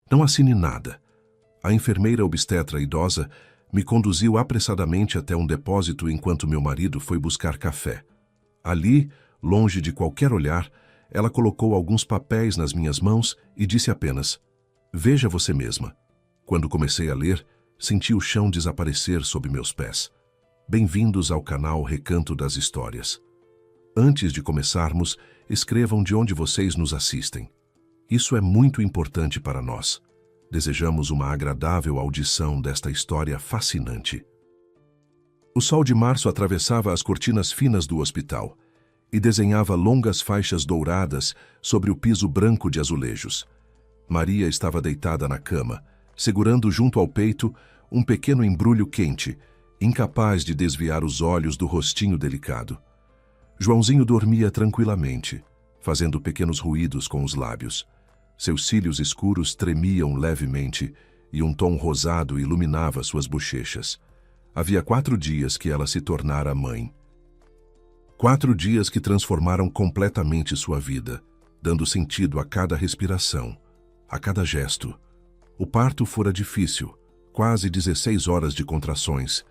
Não assine nada. A enfermeira obstetra idosa me conduziu apressadamente até um depósito enquanto meu marido foi buscar café. Ali, longe de qualquer olhar, ela colocou alguns papéis nas minhas mãos e disse apenas: "Veja você mesma." Quando comecei a ler, senti o chão desaparecer sob meus pés. Bem-vindos ao canal Recanto das Histórias. Antes de começarmos, escrevam de onde vocês nos assistem. Isso é muito importante para nós. Desejamos uma agradável audição desta história fascinante. O sol de março atravessava as cortinas finas do hospital e desenhava longas faixas douradas sobre o piso branco de azulejos. Maria estava deitada na cama, segurando junto ao peito um pequeno embrulho quente, incapaz de desviar os olhos do rostinho delicado. Joãozinho dormia tranquilamente, fazendo pequenos ruídos com os lábios. Seus cílios escuros tremiam levemente e um tom rosado iluminava suas bochechas. Havia 4 dias que ela se tornara mãe. 4 dias que transformaram completamente sua vida, dando sentido a cada respiração, a cada gesto. O parto fora difícil, quase 16 horas de contrações,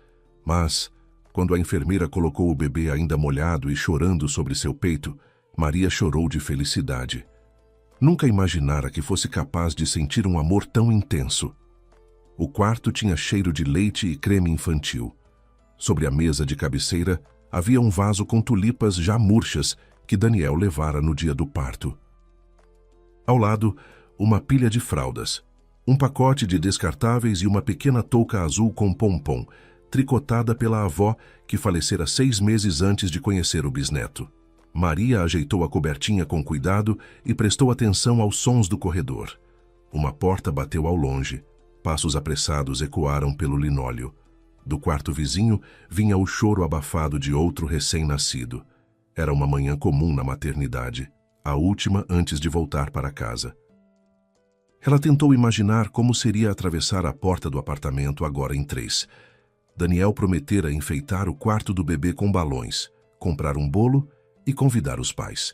mas, quando a enfermeira colocou o bebê ainda molhado e chorando sobre seu peito, Maria chorou de felicidade. Nunca imaginara que fosse capaz de sentir um amor tão intenso. O quarto tinha cheiro de leite e creme infantil. Sobre a mesa de cabeceira havia um vaso com tulipas já murchas que Daniel levara no dia do parto. Ao lado, uma pilha de fraldas, um pacote de descartáveis e uma pequena touca azul com pompom, tricotada pela avó que falecera 6 meses antes de conhecer o bisneto. Maria ajeitou a cobertinha com cuidado e prestou atenção aos sons do corredor. Uma porta bateu ao longe. Passos apressados ecoaram pelo linóleo. Do quarto vizinho vinha o choro abafado de outro recém-nascido. Era uma manhã comum na maternidade, a última antes de voltar para casa. Ela tentou imaginar como seria atravessar a porta do apartamento agora em 3. Daniel prometera enfeitar o quarto do bebê com balões, comprar um bolo e convidar os pais.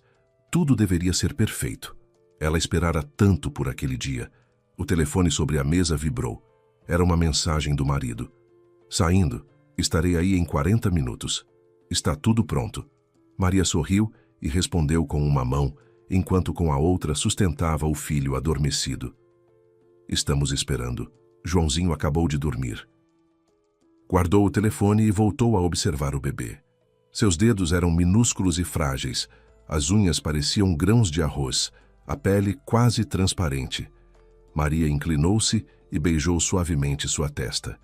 Tudo deveria ser perfeito. Ela esperara tanto por aquele dia. O telefone sobre a mesa vibrou. Era uma mensagem do marido. "Saindo. Estarei aí em 40 minutos. Está tudo pronto." Maria sorriu e respondeu com uma mão, enquanto com a outra sustentava o filho adormecido. "Estamos esperando. Joãozinho acabou de dormir." Guardou o telefone e voltou a observar o bebê. Seus dedos eram minúsculos e frágeis, as unhas pareciam grãos de arroz, a pele quase transparente. Maria inclinou-se e beijou suavemente sua testa.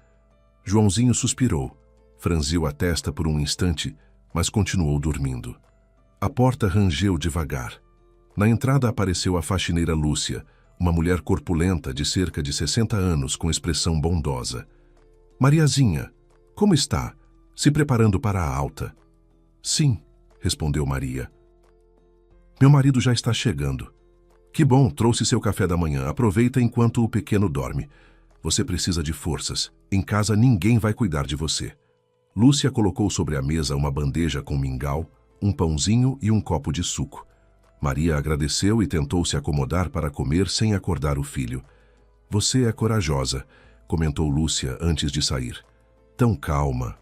Joãozinho suspirou, franziu a testa por um instante, mas continuou dormindo. A porta rangeu devagar. Na entrada apareceu a faxineira Lúcia, uma mulher corpulenta de cerca de 60 anos com expressão bondosa. "Mariazinha, como está? Se preparando para a alta?" "Sim", respondeu Maria. "Meu marido já está chegando." "Que bom, trouxe seu café da manhã. Aproveita enquanto o pequeno dorme. Você precisa de forças. Em casa ninguém vai cuidar de você." Lúcia colocou sobre a mesa uma bandeja com mingau, um pãozinho e um copo de suco. Maria agradeceu e tentou se acomodar para comer sem acordar o filho. "Você é corajosa", comentou Lúcia antes de sair. "Tão calma."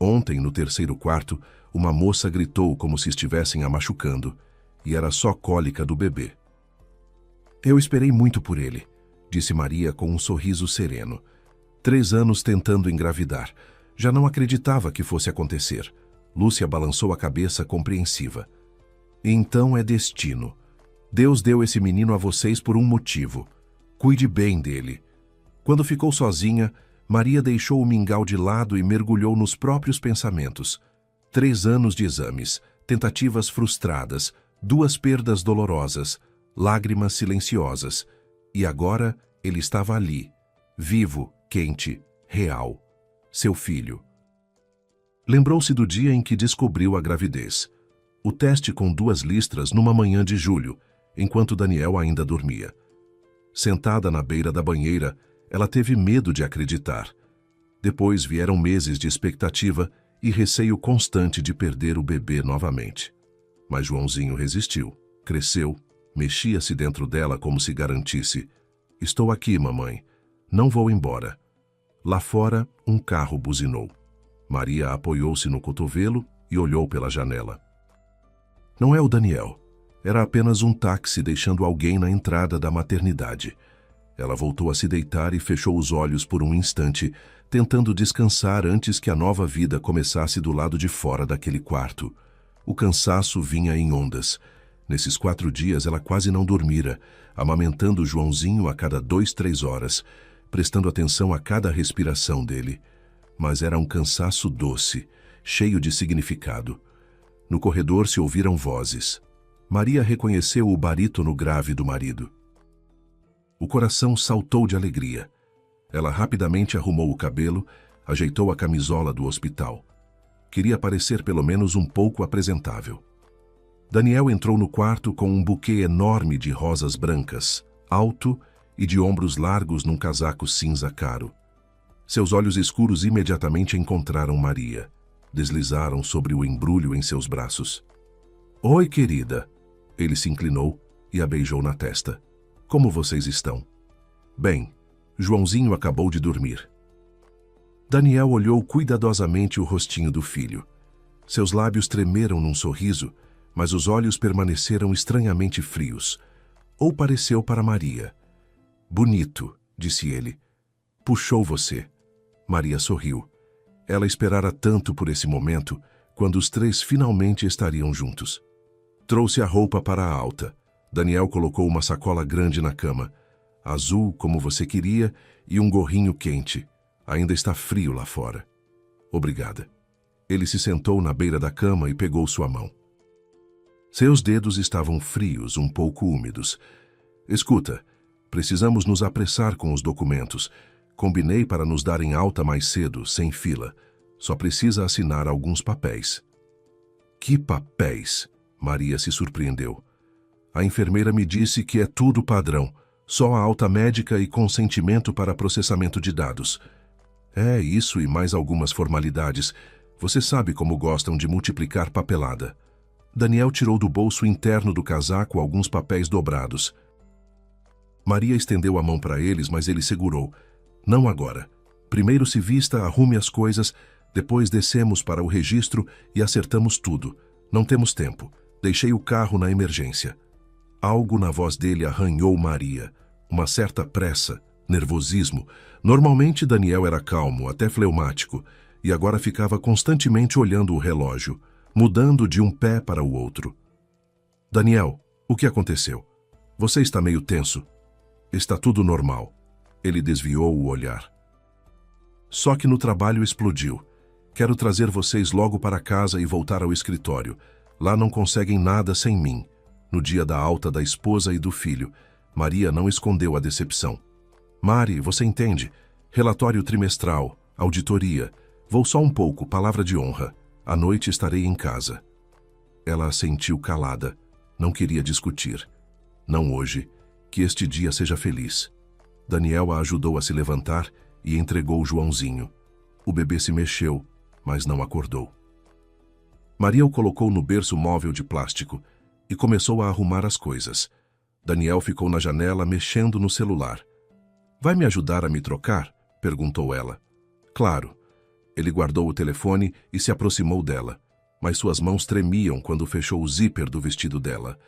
Ontem, no 3º quarto, uma moça gritou como se estivessem a machucando, e era só cólica do bebê. "Eu esperei muito por ele", disse Maria com um sorriso sereno. 3 anos tentando engravidar. Já não acreditava que fosse acontecer. Lúcia balançou a cabeça compreensiva. "Então é destino. Deus deu esse menino a vocês por um motivo. Cuide bem dele." Quando ficou sozinha, Maria deixou o mingau de lado e mergulhou nos próprios pensamentos. 3 anos de exames, tentativas frustradas, 2 perdas dolorosas, lágrimas silenciosas. E agora ele estava ali, vivo, quente, real. Seu filho. Lembrou-se do dia em que descobriu a gravidez. O teste com 2 listras numa manhã de julho, enquanto Daniel ainda dormia. Sentada na beira da banheira, ela teve medo de acreditar. Depois vieram meses de expectativa e receio constante de perder o bebê novamente. Mas Joãozinho resistiu, cresceu, mexia-se dentro dela como se garantisse: Estou aqui, mamãe. Não vou embora. Lá fora, um carro buzinou. Maria apoiou-se no cotovelo e olhou pela janela. Não é o Daniel. Era apenas um táxi deixando alguém na entrada da maternidade. Ela voltou a se deitar e fechou os olhos por um instante, tentando descansar antes que a nova vida começasse do lado de fora daquele quarto. O cansaço vinha em ondas. Nesses 4 dias ela quase não dormira, amamentando Joãozinho a cada 2, 3 horas, prestando atenção a cada respiração dele. Mas era um cansaço doce, cheio de significado. No corredor se ouviram vozes. Maria reconheceu o barítono grave do marido. O coração saltou de alegria. Ela rapidamente arrumou o cabelo, ajeitou a camisola do hospital. Queria parecer pelo menos um pouco apresentável. Daniel entrou no quarto com um buquê enorme de rosas brancas, alto e de ombros largos num casaco cinza caro. Seus olhos escuros imediatamente encontraram Maria. Deslizaram sobre o embrulho em seus braços. Oi, querida. Ele se inclinou e a beijou na testa. Como vocês estão? Bem, Joãozinho acabou de dormir. Daniel olhou cuidadosamente o rostinho do filho. Seus lábios tremeram num sorriso, mas os olhos permaneceram estranhamente frios. Ou pareceu para Maria. Bonito, disse ele. Puxou você. Maria sorriu. Ela esperara tanto por esse momento, quando os 3 finalmente estariam juntos. Trouxe a roupa para a alta. Daniel colocou uma sacola grande na cama. Azul, como você queria, e um gorrinho quente. Ainda está frio lá fora. Obrigada. Ele se sentou na beira da cama e pegou sua mão. Seus dedos estavam frios, um pouco úmidos. Escuta, precisamos nos apressar com os documentos. Combinei para nos darem alta mais cedo, sem fila. Só precisa assinar alguns papéis. Que papéis? Maria se surpreendeu. A enfermeira me disse que é tudo padrão. Só a alta médica e consentimento para processamento de dados. É isso e mais algumas formalidades. Você sabe como gostam de multiplicar papelada. Daniel tirou do bolso interno do casaco alguns papéis dobrados. Maria estendeu a mão para eles, mas ele segurou. Não agora. Primeiro se vista, arrume as coisas, depois descemos para o registro e acertamos tudo. Não temos tempo. Deixei o carro na emergência. Algo na voz dele arranhou Maria. Uma certa pressa, nervosismo. Normalmente Daniel era calmo, até fleumático, e agora ficava constantemente olhando o relógio, mudando de um pé para o outro. Daniel, o que aconteceu? Você está meio tenso. Está tudo normal. Ele desviou o olhar. Só que no trabalho explodiu. Quero trazer vocês logo para casa e voltar ao escritório. Lá não conseguem nada sem mim. No dia da alta da esposa e do filho, Maria não escondeu a decepção. Mari, você entende? Relatório trimestral, auditoria. Vou só um pouco, palavra de honra. À noite estarei em casa. Ela assentiu calada. Não queria discutir. Não hoje. Que este dia seja feliz. Daniel a ajudou a se levantar e entregou Joãozinho. O bebê se mexeu, mas não acordou. Maria o colocou no berço móvel de plástico e começou a arrumar as coisas. Daniel ficou na janela mexendo no celular. Vai me ajudar a me trocar? Perguntou ela. Claro. Ele guardou o telefone e se aproximou dela, mas suas mãos tremiam quando fechou o zíper do vestido dela.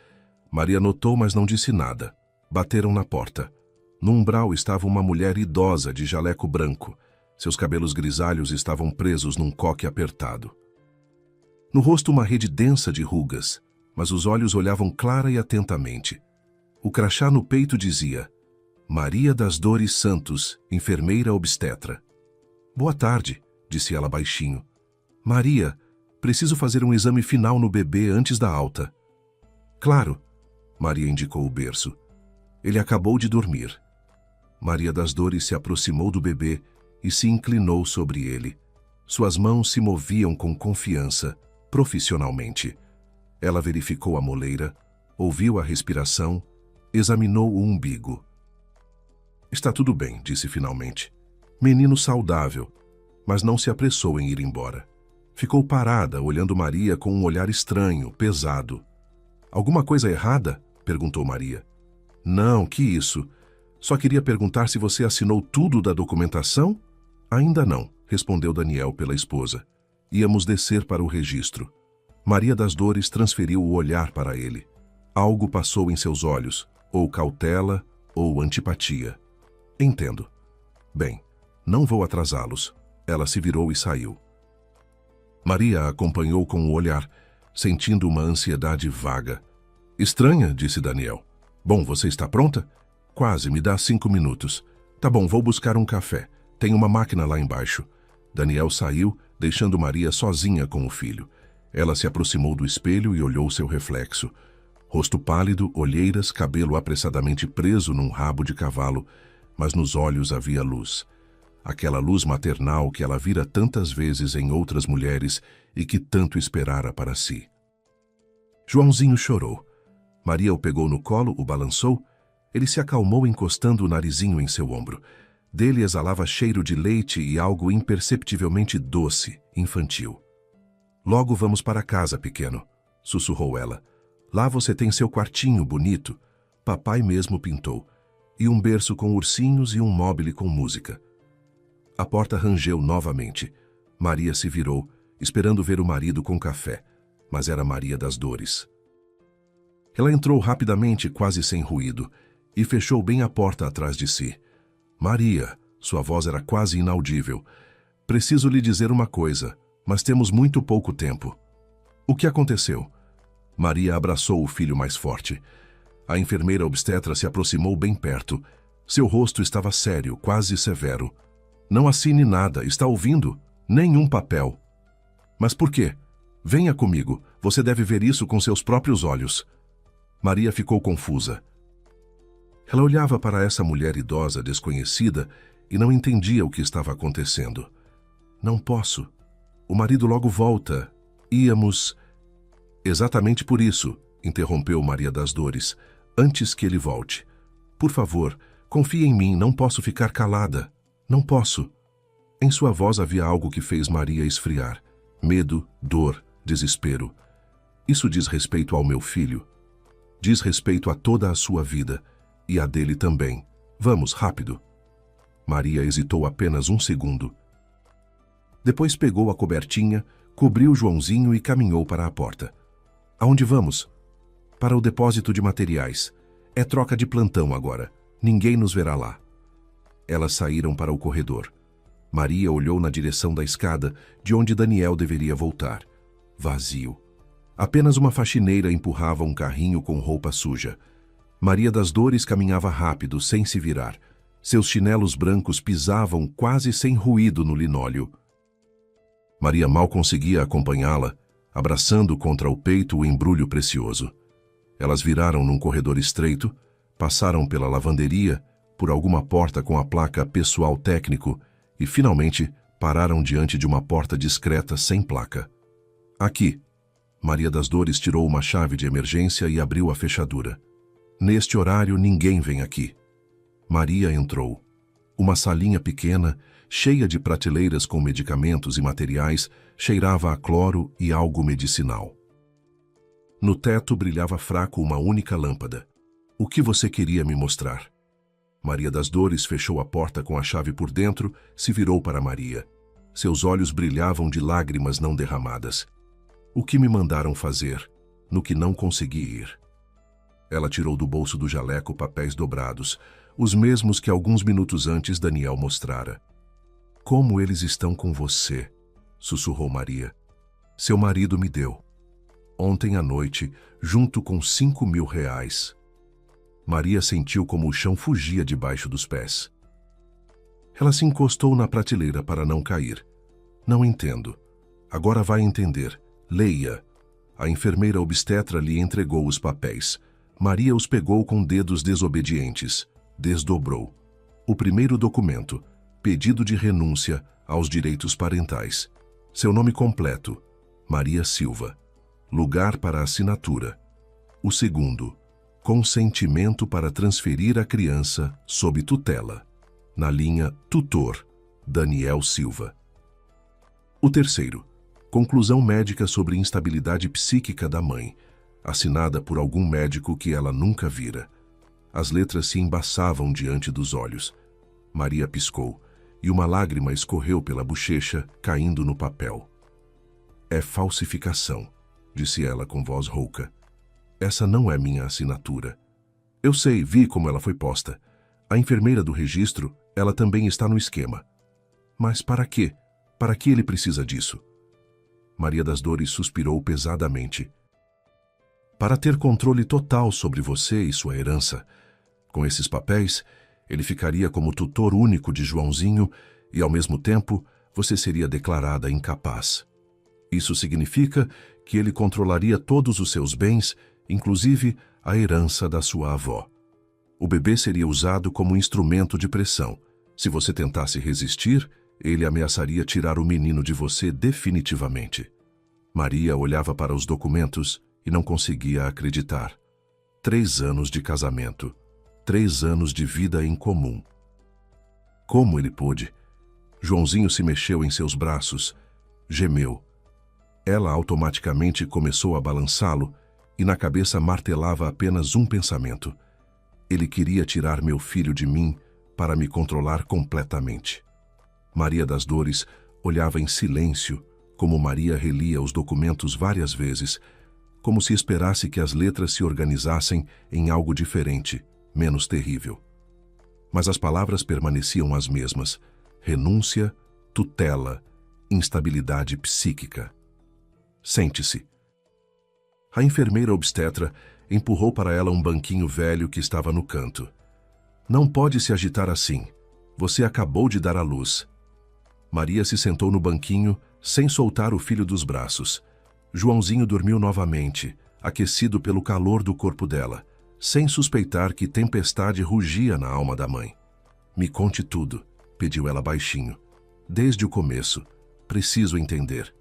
Maria notou, mas não disse nada. Bateram na porta. No umbral estava uma mulher idosa de jaleco branco. Seus cabelos grisalhos estavam presos num coque apertado. No rosto uma rede densa de rugas, mas os olhos olhavam clara e atentamente. O crachá no peito dizia: Maria das Dores Santos, enfermeira obstetra. Boa tarde, disse ela baixinho. Maria, preciso fazer um exame final no bebê antes da alta. Claro, Maria indicou o berço. Ele acabou de dormir. Maria das Dores se aproximou do bebê e se inclinou sobre ele. Suas mãos se moviam com confiança, profissionalmente. Ela verificou a moleira, ouviu a respiração, examinou o umbigo. Está tudo bem, disse finalmente. Menino saudável, mas não se apressou em ir embora. Ficou parada, olhando Maria com um olhar estranho, pesado. Alguma coisa errada? Perguntou Maria. Não, que isso? Só queria perguntar se você assinou tudo da documentação? Ainda não, respondeu Daniel pela esposa. Íamos descer para o registro. Maria das Dores transferiu o olhar para ele. Algo passou em seus olhos, ou cautela, ou antipatia. Entendo. Bem, não vou atrasá-los. Ela se virou e saiu. Maria a acompanhou com o olhar, sentindo uma ansiedade vaga. Estranha, disse Daniel. Bom, você está pronta? Quase, me dá 5 minutos. Tá bom, vou buscar um café. Tem uma máquina lá embaixo. Daniel saiu, deixando Maria sozinha com o filho. Ela se aproximou do espelho e olhou seu reflexo. Rosto pálido, olheiras, cabelo apressadamente preso num rabo de cavalo, mas nos olhos havia luz. Aquela luz maternal que ela vira tantas vezes em outras mulheres e que tanto esperara para si. Joãozinho chorou. Maria o pegou no colo, o balançou. Ele se acalmou encostando o narizinho em seu ombro. Dele exalava cheiro de leite e algo imperceptivelmente doce, infantil. Logo vamos para casa, pequeno, sussurrou ela. Lá você tem seu quartinho bonito. Papai mesmo pintou. E um berço com ursinhos e um móbile com música. A porta rangeu novamente. Maria se virou, esperando ver o marido com café, mas era Maria das Dores. Ela entrou rapidamente, quase sem ruído, e fechou bem a porta atrás de si. Maria, sua voz era quase inaudível. Preciso lhe dizer uma coisa, mas temos muito pouco tempo. O que aconteceu? Maria abraçou o filho mais forte. A enfermeira obstetra se aproximou bem perto. Seu rosto estava sério, quase severo. Não assine nada, está ouvindo? Nenhum papel. Mas por quê? Venha comigo, você deve ver isso com seus próprios olhos. Maria ficou confusa. Ela olhava para essa mulher idosa, desconhecida, e não entendia o que estava acontecendo. Não posso. O marido logo volta. Íamos... Exatamente por isso, interrompeu Maria das Dores, antes que ele volte. Por favor, confie em mim, não posso ficar calada. Não posso. Em sua voz havia algo que fez Maria esfriar. Medo, dor, desespero. Isso diz respeito ao meu filho. Diz respeito a toda a sua vida. E a dele também. Vamos, rápido. Maria hesitou apenas um segundo. Depois pegou a cobertinha, cobriu Joãozinho e caminhou para a porta. Aonde vamos? Para o depósito de materiais. É troca de plantão agora. Ninguém nos verá lá. Elas saíram para o corredor. Maria olhou na direção da escada, de onde Daniel deveria voltar. Vazio. Apenas uma faxineira empurrava um carrinho com roupa suja. Maria das Dores caminhava rápido, sem se virar. Seus chinelos brancos pisavam quase sem ruído no linóleo. Maria mal conseguia acompanhá-la, abraçando contra o peito o embrulho precioso. Elas viraram num corredor estreito, passaram pela lavanderia, por alguma porta com a placa Pessoal Técnico e, finalmente, pararam diante de uma porta discreta sem placa. Aqui. Maria das Dores tirou uma chave de emergência e abriu a fechadura. Neste horário, ninguém vem aqui. Maria entrou. Uma salinha pequena, cheia de prateleiras com medicamentos e materiais, cheirava a cloro e algo medicinal. No teto brilhava fraco uma única lâmpada. O que você queria me mostrar? Maria das Dores fechou a porta com a chave por dentro, se virou para Maria. Seus olhos brilhavam de lágrimas não derramadas. O que me mandaram fazer, no que não consegui ir? Ela tirou do bolso do jaleco papéis dobrados, os mesmos que alguns minutos antes Daniel mostrara. Como eles estão com você? Sussurrou Maria. Seu marido me deu. Ontem à noite, junto com 5.000 reais. Maria sentiu como o chão fugia debaixo dos pés. Ela se encostou na prateleira para não cair. Não entendo. Agora vai entender. Leia. A enfermeira obstetra lhe entregou os papéis. Maria os pegou com dedos desobedientes. Desdobrou. O primeiro documento. Pedido de renúncia aos direitos parentais. Seu nome completo. Maria Silva. Lugar para assinatura. O segundo. Consentimento para transferir a criança sob tutela. Na linha tutor. Daniel Silva. O terceiro. Conclusão médica sobre instabilidade psíquica da mãe, assinada por algum médico que ela nunca vira. As letras se embaçavam diante dos olhos. Maria piscou, e uma lágrima escorreu pela bochecha, caindo no papel. É falsificação, disse ela com voz rouca. Essa não é minha assinatura. Eu sei, vi como ela foi posta. A enfermeira do registro, ela também está no esquema. Mas para quê? Para que ele precisa disso? Maria das Dores suspirou pesadamente. Para ter controle total sobre você e sua herança. Com esses papéis, ele ficaria como tutor único de Joãozinho e, ao mesmo tempo, você seria declarada incapaz. Isso significa que ele controlaria todos os seus bens, inclusive a herança da sua avó. O bebê seria usado como instrumento de pressão. Se você tentasse resistir, ele ameaçaria tirar o menino de você definitivamente. Maria olhava para os documentos e não conseguia acreditar. 3 anos de casamento. 3 anos de vida em comum. Como ele pôde? Joãozinho se mexeu em seus braços, gemeu. Ela automaticamente começou a balançá-lo e na cabeça martelava apenas um pensamento. Ele queria tirar meu filho de mim para me controlar completamente. Maria das Dores olhava em silêncio, como Maria relia os documentos várias vezes, como se esperasse que as letras se organizassem em algo diferente, menos terrível. Mas as palavras permaneciam as mesmas: renúncia, tutela, instabilidade psíquica. Sente-se. A enfermeira obstetra empurrou para ela um banquinho velho que estava no canto. Não pode se agitar assim. Você acabou de dar à luz. Maria se sentou no banquinho, sem soltar o filho dos braços. Joãozinho dormiu novamente, aquecido pelo calor do corpo dela, sem suspeitar que tempestade rugia na alma da mãe. Me conte tudo, pediu ela baixinho. Desde o começo. Preciso entender.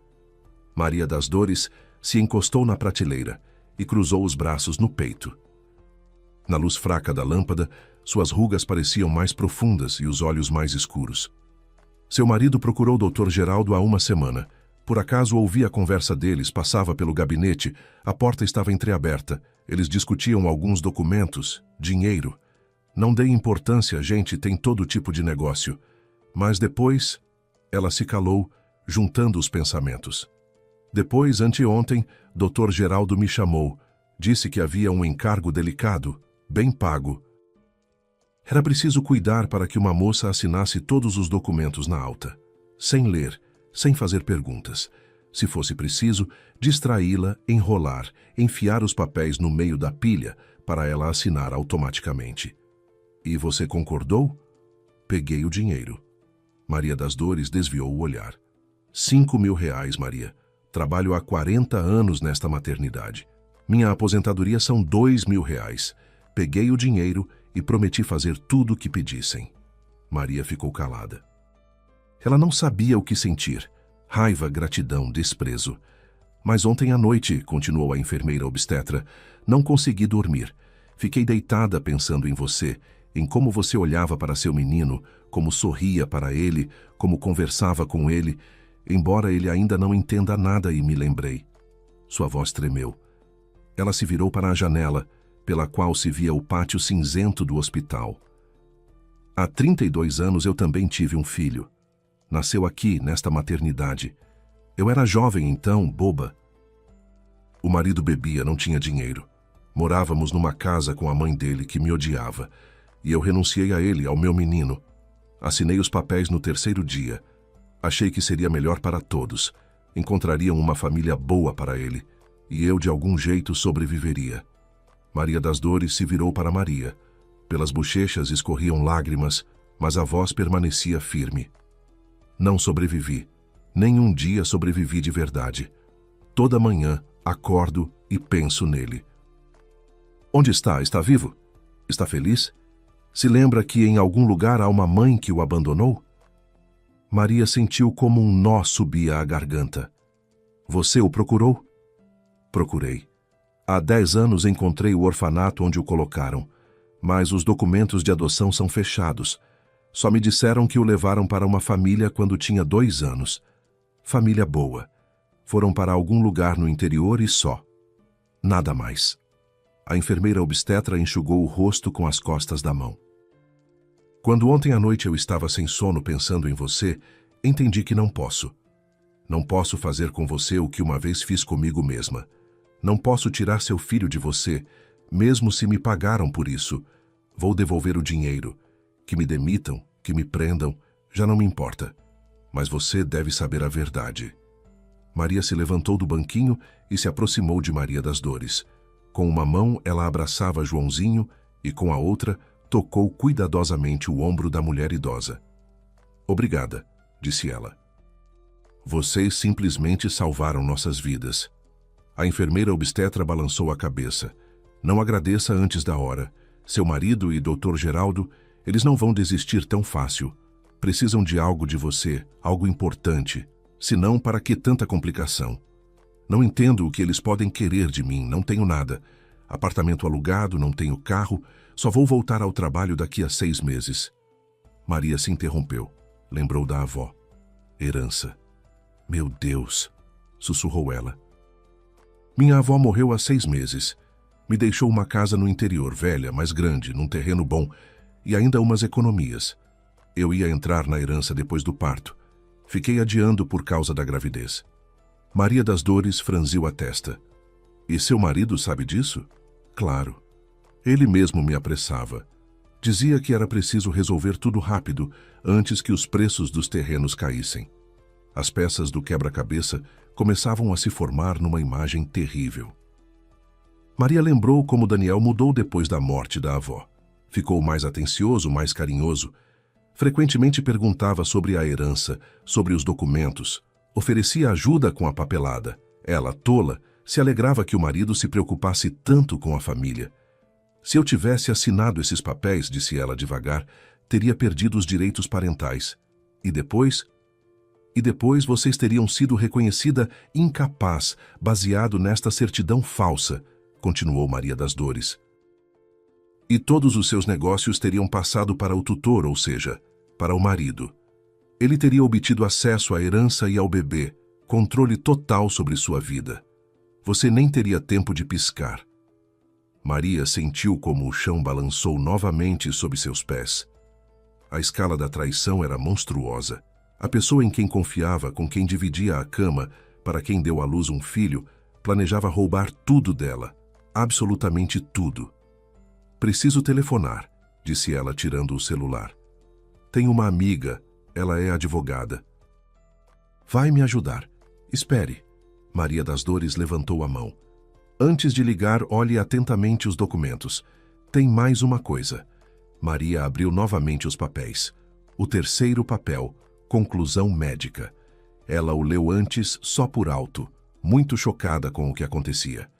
Maria das Dores se encostou na prateleira e cruzou os braços no peito. Na luz fraca da lâmpada, suas rugas pareciam mais profundas e os olhos mais escuros. Seu marido procurou o Dr. Geraldo há uma semana. Por acaso ouvi a conversa deles, passava pelo gabinete, a porta estava entreaberta. Eles discutiam alguns documentos, dinheiro. Não dei importância, gente tem todo tipo de negócio. Mas depois, ela se calou, juntando os pensamentos. Depois, anteontem, Dr. Geraldo me chamou. Disse que havia um encargo delicado, bem pago. Era preciso cuidar para que uma moça assinasse todos os documentos na alta, sem ler, sem fazer perguntas. Se fosse preciso, distraí-la, enrolar, enfiar os papéis no meio da pilha para ela assinar automaticamente. E você concordou? Peguei o dinheiro. Maria das Dores desviou o olhar. 5.000 reais, Maria. Trabalho há 40 anos nesta maternidade. Minha aposentadoria são 2.000 reais. Peguei o dinheiro e prometi fazer tudo o que pedissem. Maria ficou calada. Ela não sabia o que sentir. Raiva, gratidão, desprezo. Mas ontem à noite, continuou a enfermeira obstetra, não consegui dormir. Fiquei deitada pensando em você, em como você olhava para seu menino, como sorria para ele, como conversava com ele, embora ele ainda não entenda nada, e me lembrei. Sua voz tremeu. Ela se virou para a janela, pela qual se via o pátio cinzento do hospital. Há 32 anos eu também tive um filho. Nasceu aqui, nesta maternidade. Eu era jovem então, boba. O marido bebia, não tinha dinheiro. Morávamos numa casa com a mãe dele, que me odiava, e eu renunciei a ele, ao meu menino. Assinei os papéis no 3º dia. Achei que seria melhor para todos. Encontrariam uma família boa para ele, e eu de algum jeito sobreviveria. Maria das Dores se virou para Maria. Pelas bochechas escorriam lágrimas, mas a voz permanecia firme. Não sobrevivi. Nem um dia sobrevivi de verdade. Toda manhã acordo e penso nele. Onde está? Está vivo? Está feliz? Se lembra que em algum lugar há uma mãe que o abandonou? Maria sentiu como um nó subia à garganta. Você o procurou? Procurei. Há 10 anos encontrei o orfanato onde o colocaram, mas os documentos de adoção são fechados. Só me disseram que o levaram para uma família quando tinha 2 anos. Família boa. Foram para algum lugar no interior e só. Nada mais. A enfermeira obstetra enxugou o rosto com as costas da mão. Quando ontem à noite eu estava sem sono pensando em você, entendi que não posso. Não posso fazer com você o que uma vez fiz comigo mesma. Não posso tirar seu filho de você, mesmo se me pagaram por isso. Vou devolver o dinheiro. Que me demitam, que me prendam, já não me importa. Mas você deve saber a verdade. Maria se levantou do banquinho e se aproximou de Maria das Dores. Com uma mão, ela abraçava Joãozinho e, com a outra, tocou cuidadosamente o ombro da mulher idosa. Obrigada, disse ela. Vocês simplesmente salvaram nossas vidas. A enfermeira obstetra balançou a cabeça. Não agradeça antes da hora. Seu marido e Dr. Geraldo, eles não vão desistir tão fácil. Precisam de algo de você, algo importante. Senão, para que tanta complicação? Não entendo o que eles podem querer de mim, não tenho nada. Apartamento alugado, não tenho carro, só vou voltar ao trabalho daqui a 6 meses. Maria se interrompeu, lembrou da avó. Herança. Meu Deus, sussurrou ela. Minha avó morreu há 6 meses. Me deixou uma casa no interior, velha, mas grande, num terreno bom, e ainda umas economias. Eu ia entrar na herança depois do parto. Fiquei adiando por causa da gravidez. Maria das Dores franziu a testa. E seu marido sabe disso? Claro. Ele mesmo me apressava. Dizia que era preciso resolver tudo rápido, antes que os preços dos terrenos caíssem. As peças do quebra-cabeça começavam a se formar numa imagem terrível. Maria lembrou como Daniel mudou depois da morte da avó. Ficou mais atencioso, mais carinhoso. Frequentemente perguntava sobre a herança, sobre os documentos. Oferecia ajuda com a papelada. Ela, tola, se alegrava que o marido se preocupasse tanto com a família. Se eu tivesse assinado esses papéis, disse ela devagar, teria perdido os direitos parentais. E depois? E depois vocês teriam sido reconhecida incapaz, baseado nesta certidão falsa, continuou Maria das Dores. E todos os seus negócios teriam passado para o tutor, ou seja, para o marido. Ele teria obtido acesso à herança e ao bebê, controle total sobre sua vida. Você nem teria tempo de piscar. Maria sentiu como o chão balançou novamente sob seus pés. A escala da traição era monstruosa. A pessoa em quem confiava, com quem dividia a cama, para quem deu à luz um filho, planejava roubar tudo dela, absolutamente tudo. Preciso telefonar, disse ela tirando o celular. Tenho uma amiga, ela é advogada. Vai me ajudar. Espere. Maria das Dores levantou a mão. Antes de ligar, olhe atentamente os documentos. Tem mais uma coisa. Maria abriu novamente os papéis. O terceiro papel, conclusão médica. Ela o leu antes só por alto, muito chocada com o que acontecia.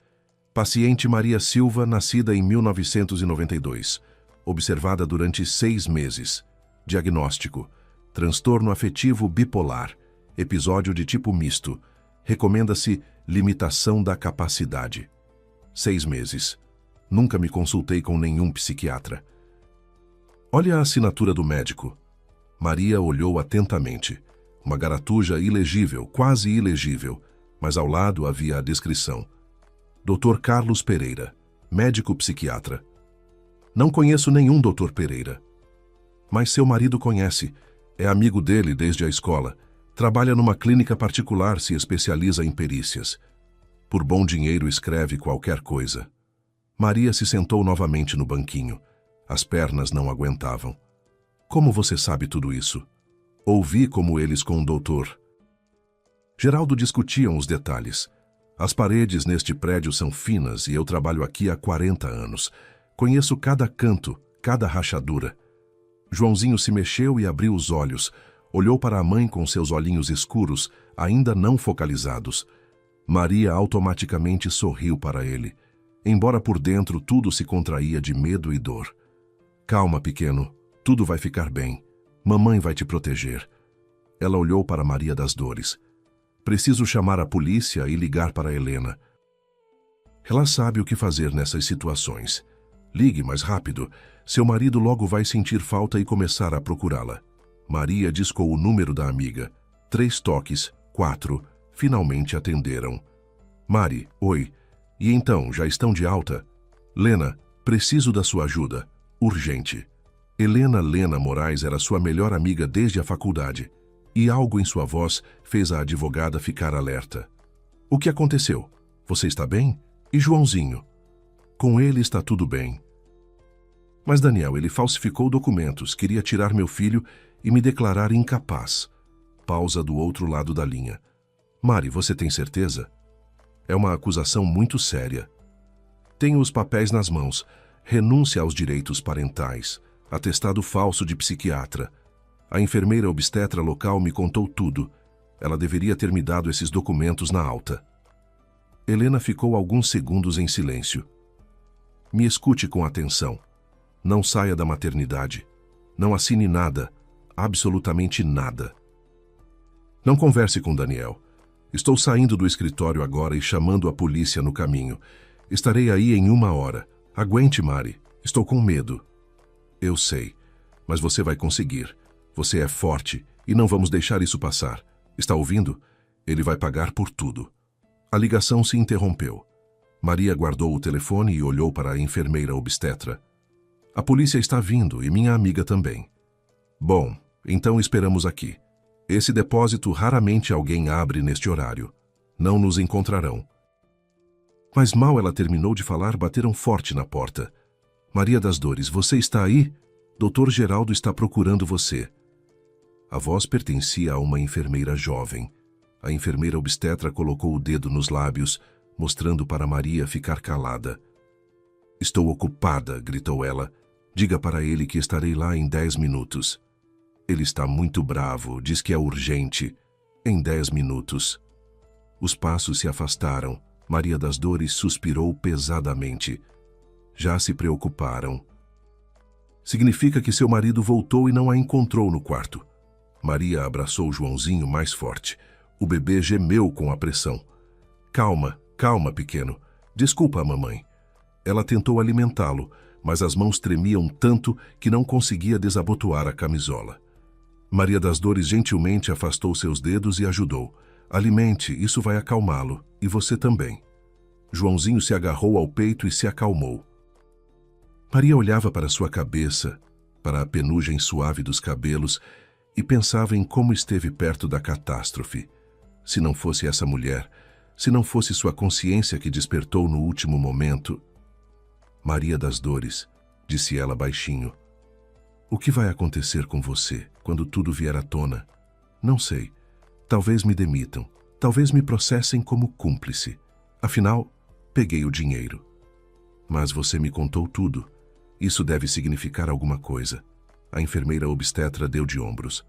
Paciente Maria Silva, nascida em 1992. Observada durante 6 meses. Diagnóstico: transtorno afetivo bipolar. Episódio de tipo misto. Recomenda-se limitação da capacidade. 6 meses. Nunca me consultei com nenhum psiquiatra. Olha a assinatura do médico. Maria olhou atentamente. Uma garatuja ilegível, quase ilegível, mas ao lado havia a descrição. Dr. Carlos Pereira, médico psiquiatra. Não conheço nenhum Dr. Pereira. Mas seu marido conhece. É amigo dele desde a escola. Trabalha numa clínica particular, se especializa em perícias. Por bom dinheiro escreve qualquer coisa. Maria se sentou novamente no banquinho. As pernas não aguentavam. Como você sabe tudo isso? Ouvi como eles com o doutor. Geraldo discutiam os detalhes. As paredes neste prédio são finas e eu trabalho aqui há 40 anos. Conheço cada canto, cada rachadura. Joãozinho se mexeu e abriu os olhos. Olhou para a mãe com seus olhinhos escuros, ainda não focalizados. Maria automaticamente sorriu para ele, embora por dentro tudo se contraía de medo e dor. Calma, pequeno, tudo vai ficar bem. Mamãe vai te proteger. Ela olhou para Maria das Dores. Preciso chamar a polícia e ligar para Helena. Ela sabe o que fazer nessas situações. Ligue mais rápido. Seu marido logo vai sentir falta e começar a procurá-la. Maria discou o número da amiga. 3 toques, 4. Finalmente atenderam. Mari, oi. E então, já estão de alta? Lena, preciso da sua ajuda. Urgente. Helena Lena Moraes era sua melhor amiga desde a faculdade, e algo em sua voz fez a advogada ficar alerta. O que aconteceu? Você está bem? E Joãozinho? Com ele está tudo bem. Mas Daniel, ele falsificou documentos, queria tirar meu filho e me declarar incapaz. Pausa do outro lado da linha. Mari, você tem certeza? É uma acusação muito séria. Tenho os papéis nas mãos. Renúncia aos direitos parentais. Atestado falso de psiquiatra. A enfermeira obstetra local me contou tudo. Ela deveria ter me dado esses documentos na alta. Helena ficou alguns segundos em silêncio. Me escute com atenção. Não saia da maternidade. Não assine nada. Absolutamente nada. Não converse com Daniel. Estou saindo do escritório agora e chamando a polícia no caminho. Estarei aí em 1 hora. Aguente, Mari. Estou com medo. Eu sei, mas você vai conseguir. Você é forte e não vamos deixar isso passar. Está ouvindo? Ele vai pagar por tudo. A ligação se interrompeu. Maria guardou o telefone e olhou para a enfermeira obstetra. A polícia está vindo e minha amiga também. Bom, então esperamos aqui. Esse depósito raramente alguém abre neste horário. Não nos encontrarão. Mas mal ela terminou de falar, bateram forte na porta. Maria das Dores, você está aí? Dr. Geraldo está procurando você. A voz pertencia a uma enfermeira jovem. A enfermeira obstetra colocou o dedo nos lábios, mostrando para Maria ficar calada. Estou ocupada, gritou ela. Diga para ele que estarei lá em 10 minutos. Ele está muito bravo, diz que é urgente. Em 10 minutos. Os passos se afastaram. Maria das Dores suspirou pesadamente. Já se preocuparam. Significa que seu marido voltou e não a encontrou no quarto. Maria abraçou Joãozinho mais forte. O bebê gemeu com a pressão. Calma, calma, pequeno. Desculpa, mamãe. Ela tentou alimentá-lo, mas as mãos tremiam tanto que não conseguia desabotoar a camisola. Maria das Dores gentilmente afastou seus dedos e ajudou. Alimente, isso vai acalmá-lo. E você também. Joãozinho se agarrou ao peito e se acalmou. Maria olhava para sua cabeça, para a penugem suave dos cabelos, e pensava em como esteve perto da catástrofe. Se não fosse essa mulher, se não fosse sua consciência que despertou no último momento. Maria das Dores, disse ela baixinho. O que vai acontecer com você quando tudo vier à tona? Não sei. Talvez me demitam. Talvez me processem como cúmplice. Afinal, peguei o dinheiro. Mas você me contou tudo. Isso deve significar alguma coisa. A enfermeira obstetra deu de ombros.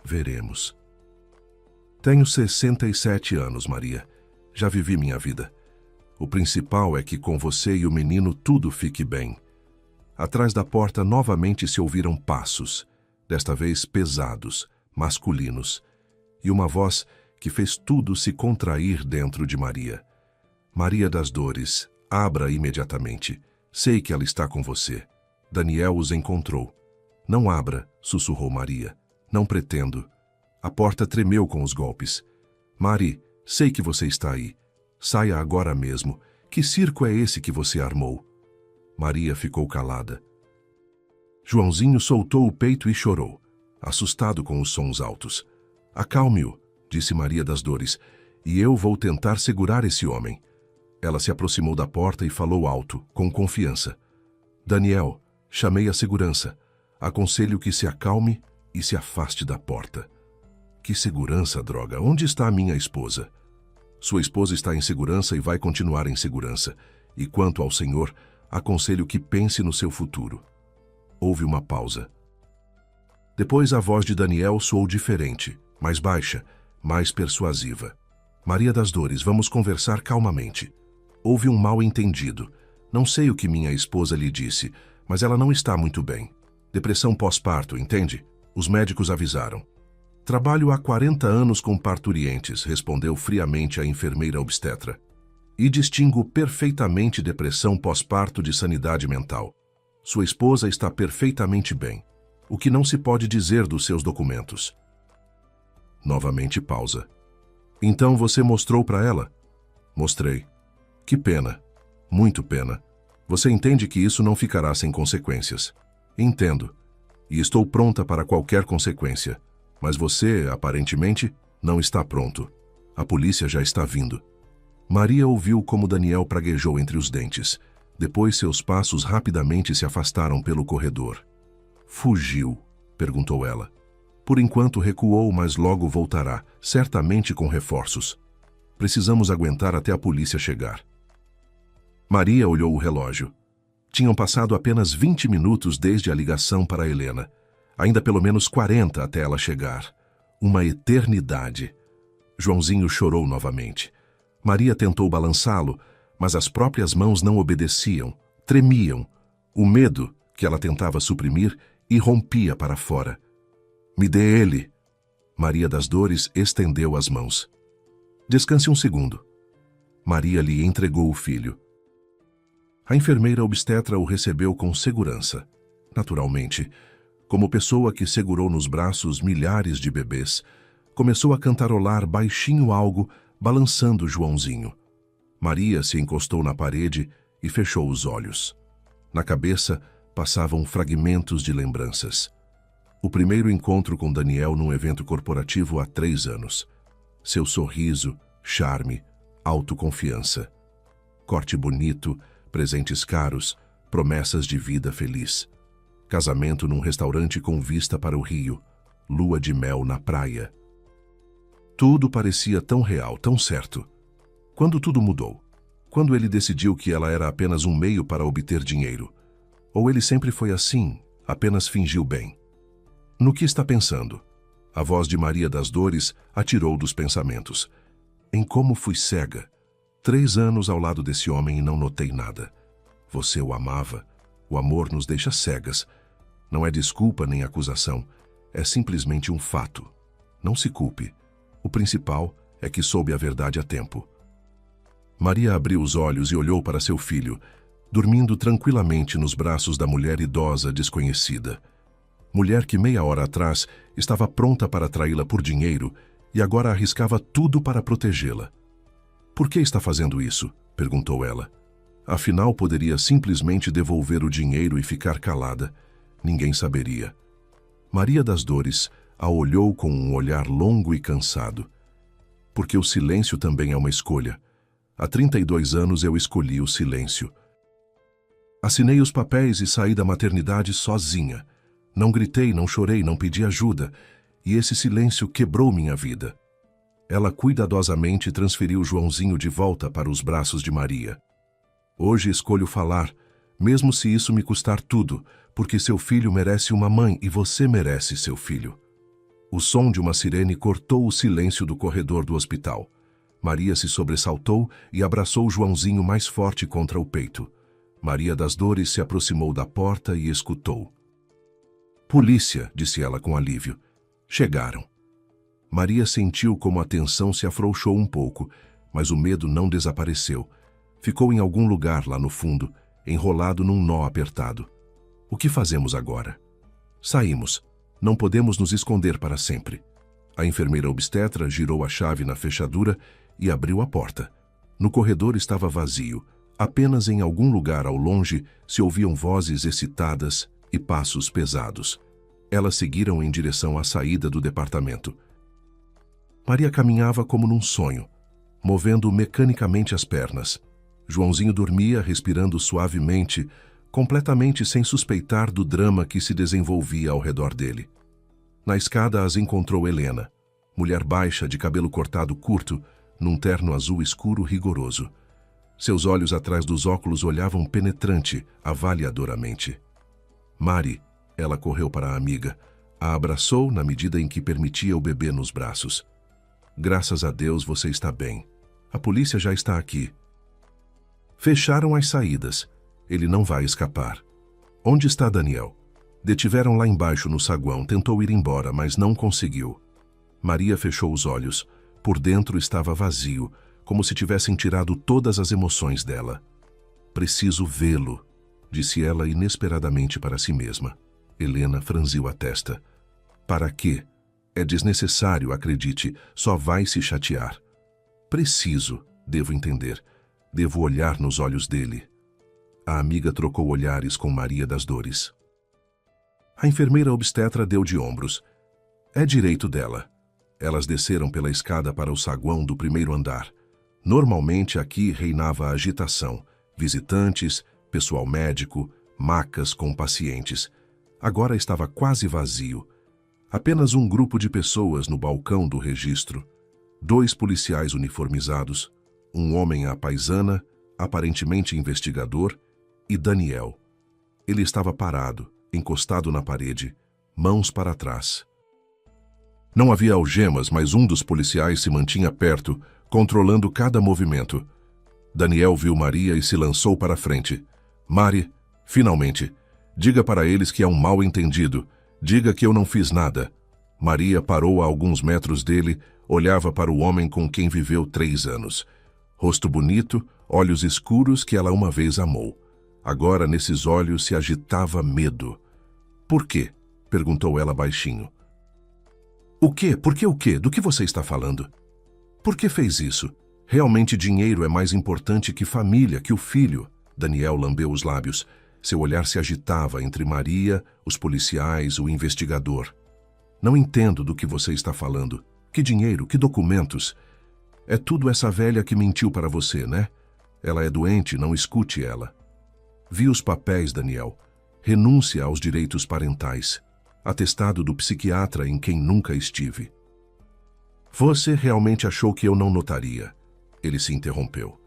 Veremos. Tenho 67 anos, Maria. Já vivi minha vida. O principal é que com você e o menino tudo fique bem. Atrás da porta novamente se ouviram passos, desta vez pesados, masculinos, e uma voz que fez tudo se contrair dentro de Maria. Maria das Dores, abra imediatamente. Sei que ela está com você. Daniel os encontrou. Não abra, sussurrou Maria. Não pretendo. A porta tremeu com os golpes. Mari, sei que você está aí. Saia agora mesmo. Que circo é esse que você armou? Maria ficou calada. Joãozinho soltou o peito e chorou, assustado com os sons altos. Acalme-o, disse Maria das Dores, e eu vou tentar segurar esse homem. Ela se aproximou da porta e falou alto, com confiança. Daniel, chamei a segurança. Aconselho que se acalme e se afaste da porta. Que segurança, droga? Onde está a minha esposa? Sua esposa está em segurança e vai continuar em segurança. E quanto ao senhor, aconselho que pense no seu futuro. Houve uma pausa. Depois a voz de Daniel soou diferente, mais baixa, mais persuasiva. Maria das Dores, vamos conversar calmamente. Houve um mal-entendido. Não sei o que minha esposa lhe disse, mas ela não está muito bem. Depressão pós-parto, entende? Os médicos avisaram. Trabalho há 40 anos com parturientes, respondeu friamente a enfermeira obstetra. E distingo perfeitamente depressão pós-parto de sanidade mental. Sua esposa está perfeitamente bem. O que não se pode dizer dos seus documentos? Novamente pausa. Então você mostrou para ela? Mostrei. Que pena. Muito pena. Você entende que isso não ficará sem consequências. Entendo. E estou pronta para qualquer consequência. Mas você, aparentemente, não está pronto. A polícia já está vindo. Maria ouviu como Daniel praguejou entre os dentes. Depois seus passos rapidamente se afastaram pelo corredor. Fugiu? Perguntou ela. Por enquanto recuou, mas logo voltará, certamente com reforços. Precisamos aguentar até a polícia chegar. Maria olhou o relógio. Tinham passado apenas 20 minutos desde a ligação para Helena. Ainda pelo menos 40 até ela chegar. Uma eternidade. Joãozinho chorou novamente. Maria tentou balançá-lo, mas as próprias mãos não obedeciam, tremiam. O medo, que ela tentava suprimir, irrompia para fora. Me dê ele. Maria das Dores estendeu as mãos. Descanse um segundo. Maria lhe entregou o filho. A enfermeira obstetra o recebeu com segurança. Naturalmente, como pessoa que segurou nos braços milhares de bebês, começou a cantarolar baixinho algo, balançando Joãozinho. Maria se encostou na parede e fechou os olhos. Na cabeça passavam fragmentos de lembranças. O primeiro encontro com Daniel num evento corporativo há 3 anos. Seu sorriso, charme, autoconfiança. Corte bonito, presentes caros, promessas de vida feliz. Casamento num restaurante com vista para o rio. Lua de mel na praia. Tudo parecia tão real, tão certo. Quando tudo mudou? Quando ele decidiu que ela era apenas um meio para obter dinheiro? Ou ele sempre foi assim, apenas fingiu bem? No que está pensando? A voz de Maria das Dores atirou dos pensamentos. Em como fui cega. 3 anos ao lado desse homem e não notei nada. Você o amava. O amor nos deixa cegas. Não é desculpa nem acusação. É simplesmente um fato. Não se culpe. O principal é que soube a verdade a tempo. Maria abriu os olhos e olhou para seu filho, dormindo tranquilamente nos braços da mulher idosa desconhecida. Mulher que meia hora atrás estava pronta para traí-la por dinheiro e agora arriscava tudo para protegê-la. Por que está fazendo isso? Perguntou ela. Afinal, poderia simplesmente devolver o dinheiro e ficar calada. Ninguém saberia. Maria das Dores a olhou com um olhar longo e cansado. Porque o silêncio também é uma escolha. Há 32 anos eu escolhi o silêncio. Assinei os papéis e saí da maternidade sozinha. Não gritei, não chorei, não pedi ajuda. E esse silêncio quebrou minha vida. Ela cuidadosamente transferiu Joãozinho de volta para os braços de Maria. Hoje escolho falar, mesmo se isso me custar tudo, porque seu filho merece uma mãe e você merece seu filho. O som de uma sirene cortou o silêncio do corredor do hospital. Maria se sobressaltou e abraçou Joãozinho mais forte contra o peito. Maria das Dores se aproximou da porta e escutou. Polícia, disse ela com alívio. Chegaram. Maria sentiu como a tensão se afrouxou um pouco, mas o medo não desapareceu. Ficou em algum lugar lá no fundo, enrolado num nó apertado. O que fazemos agora? Saímos. Não podemos nos esconder para sempre. A enfermeira obstetra girou a chave na fechadura e abriu a porta. No corredor estava vazio. Apenas em algum lugar ao longe se ouviam vozes excitadas e passos pesados. Elas seguiram em direção à saída do departamento. Maria caminhava como num sonho, movendo mecanicamente as pernas. Joãozinho dormia, respirando suavemente, completamente sem suspeitar do drama que se desenvolvia ao redor dele. Na escada as encontrou Helena, mulher baixa, de cabelo cortado curto, num terno azul escuro rigoroso. Seus olhos atrás dos óculos olhavam penetrante, avaliadoramente. Mari, ela correu para a amiga, a abraçou na medida em que permitia o bebê nos braços. Graças a Deus você está bem. A polícia já está aqui. Fecharam as saídas. Ele não vai escapar. Onde está Daniel? Detiveram lá embaixo no saguão, tentou ir embora, mas não conseguiu. Maria fechou os olhos. Por dentro estava vazio, como se tivessem tirado todas as emoções dela. Preciso vê-lo, disse ela inesperadamente para si mesma. Helena franziu a testa. Para quê? É desnecessário, acredite, só vai se chatear. Preciso, devo entender. Devo olhar nos olhos dele. A amiga trocou olhares com Maria das Dores. A enfermeira obstetra deu de ombros. É direito dela. Elas desceram pela escada para o saguão do primeiro andar. Normalmente aqui reinava agitação. Visitantes, pessoal médico, macas com pacientes. Agora estava quase vazio. Apenas um grupo de pessoas no balcão do registro. 2 policiais uniformizados, um homem à paisana, aparentemente investigador, e Daniel. Ele estava parado, encostado na parede, mãos para trás. Não havia algemas, mas um dos policiais se mantinha perto, controlando cada movimento. Daniel viu Maria e se lançou para a frente. Mari, finalmente, diga para eles que é um mal-entendido. Diga que eu não fiz nada. Maria parou a alguns metros dele, olhava para o homem com quem viveu 3 anos. Rosto bonito, olhos escuros que ela uma vez amou. Agora, nesses olhos, se agitava medo. Por quê? Perguntou ela baixinho. O quê? Por que o quê? Do que você está falando? Por que fez isso? Realmente dinheiro é mais importante que família, que o filho. Daniel lambeu os lábios. Seu olhar se agitava entre Maria, os policiais, o investigador. Não entendo do que você está falando. Que dinheiro? Que documentos? É tudo essa velha que mentiu para você, né? Ela é doente, não escute ela. Vi os papéis, Daniel. Renúncia aos direitos parentais. Atestado do psiquiatra em quem nunca estive. Você realmente achou que eu não notaria? Ele se interrompeu.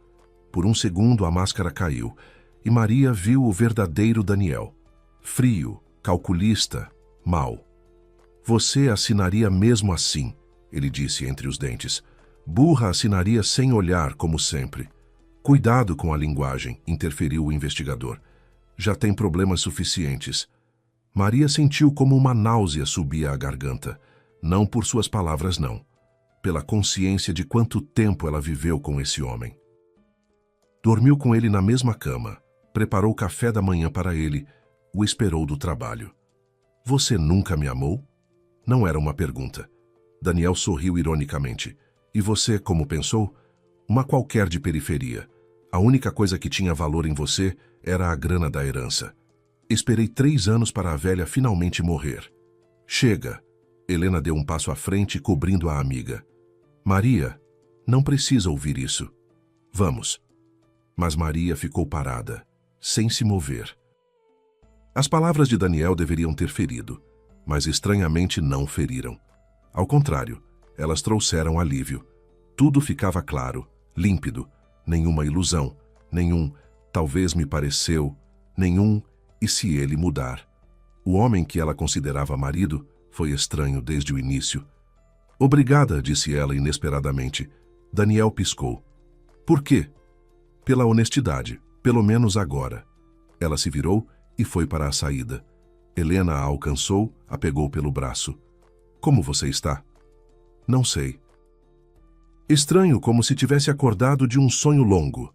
Por um segundo a máscara caiu e Maria viu o verdadeiro Daniel. Frio, calculista, mau. Você assinaria mesmo assim, ele disse entre os dentes. Burra assinaria sem olhar, como sempre. Cuidado com a linguagem, interferiu o investigador. Já tem problemas suficientes. Maria sentiu como uma náusea subia à garganta. Não por suas palavras, não. Pela consciência de quanto tempo ela viveu com esse homem. Dormiu com ele na mesma cama, preparou café da manhã para ele, o esperou do trabalho. Você nunca me amou? Não era uma pergunta. Daniel sorriu ironicamente. E você, como pensou? Uma qualquer de periferia. A única coisa que tinha valor em você era a grana da herança. Esperei 3 anos para a velha finalmente morrer. Chega! Helena deu um passo à frente, cobrindo a amiga. Maria, não precisa ouvir isso. Vamos. Mas Maria ficou parada, sem se mover. As palavras de Daniel deveriam ter ferido, mas estranhamente não feriram. Ao contrário, elas trouxeram alívio. Tudo ficava claro, límpido, nenhuma ilusão, nenhum talvez me pareceu, nenhum e se ele mudar. O homem que ela considerava marido foi estranho desde o início. Obrigada, disse ela inesperadamente. Daniel piscou. Por quê? Pela honestidade, pelo menos agora. Ela se virou e foi para a saída. Helena a alcançou, a pegou pelo braço. Como você está? Não sei. Estranho, como se tivesse acordado de um sonho longo.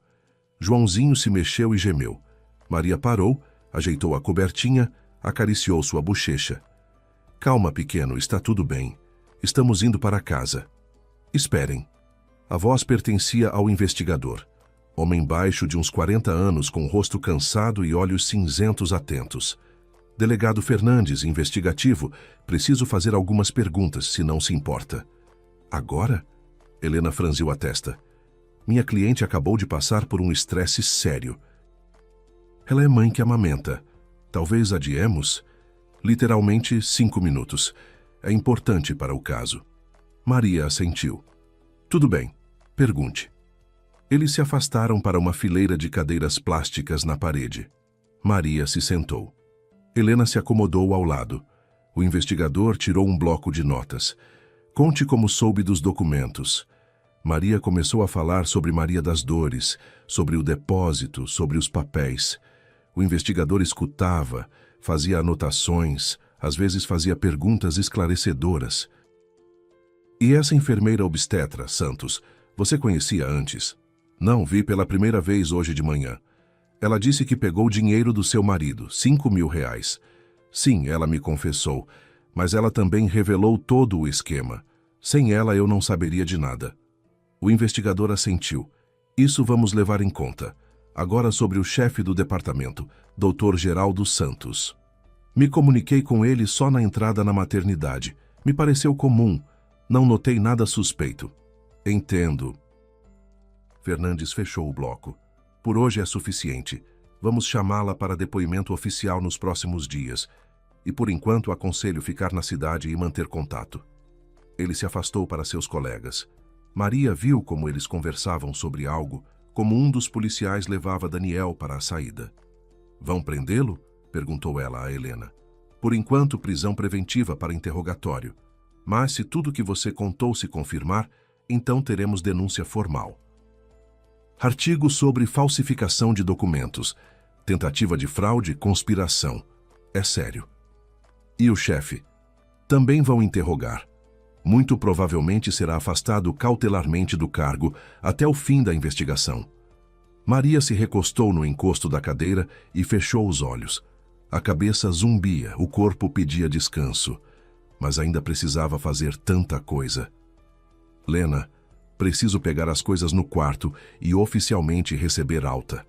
Joãozinho se mexeu e gemeu. Maria parou, ajeitou a cobertinha, acariciou sua bochecha. Calma, pequeno, está tudo bem. Estamos indo para casa. Esperem. A voz pertencia ao investigador. Homem baixo de uns 40 anos, com rosto cansado e olhos cinzentos atentos. Delegado Fernandes, investigativo, preciso fazer algumas perguntas, se não se importa. Agora? Helena franziu a testa. Minha cliente acabou de passar por um estresse sério. Ela é mãe que amamenta. Talvez adiemos? Literalmente 5 minutos. É importante para o caso. Maria assentiu. Tudo bem. Pergunte. Eles se afastaram para uma fileira de cadeiras plásticas na parede. Maria se sentou. Helena se acomodou ao lado. O investigador tirou um bloco de notas. Conte como soube dos documentos. Maria começou a falar sobre Maria das Dores, sobre o depósito, sobre os papéis. O investigador escutava, fazia anotações, às vezes fazia perguntas esclarecedoras. E essa enfermeira obstetra, Santos, você conhecia antes? Não, vi pela primeira vez hoje de manhã. Ela disse que pegou o dinheiro do seu marido, 5.000 reais. Sim, ela me confessou, mas ela também revelou todo o esquema. Sem ela eu não saberia de nada. O investigador assentiu. Isso vamos levar em conta. Agora sobre o chefe do departamento, Dr. Geraldo Santos. Me comuniquei com ele só na entrada na maternidade. Me pareceu comum. Não notei nada suspeito. Entendo. Fernandes fechou o bloco. Por hoje é suficiente. Vamos chamá-la para depoimento oficial nos próximos dias. E por enquanto aconselho ficar na cidade e manter contato. Ele se afastou para seus colegas. Maria viu como eles conversavam sobre algo, como um dos policiais levava Daniel para a saída. Vão prendê-lo? Perguntou ela a Helena. Por enquanto, prisão preventiva para interrogatório. Mas se tudo que você contou se confirmar, então teremos denúncia formal. Artigo sobre falsificação de documentos. Tentativa de fraude, conspiração. É sério. E o chefe? Também vão interrogar. Muito provavelmente será afastado cautelarmente do cargo até o fim da investigação. Maria se recostou no encosto da cadeira e fechou os olhos. A cabeça zumbia, o corpo pedia descanso. Mas ainda precisava fazer tanta coisa. Lena, preciso pegar as coisas no quarto e oficialmente receber alta.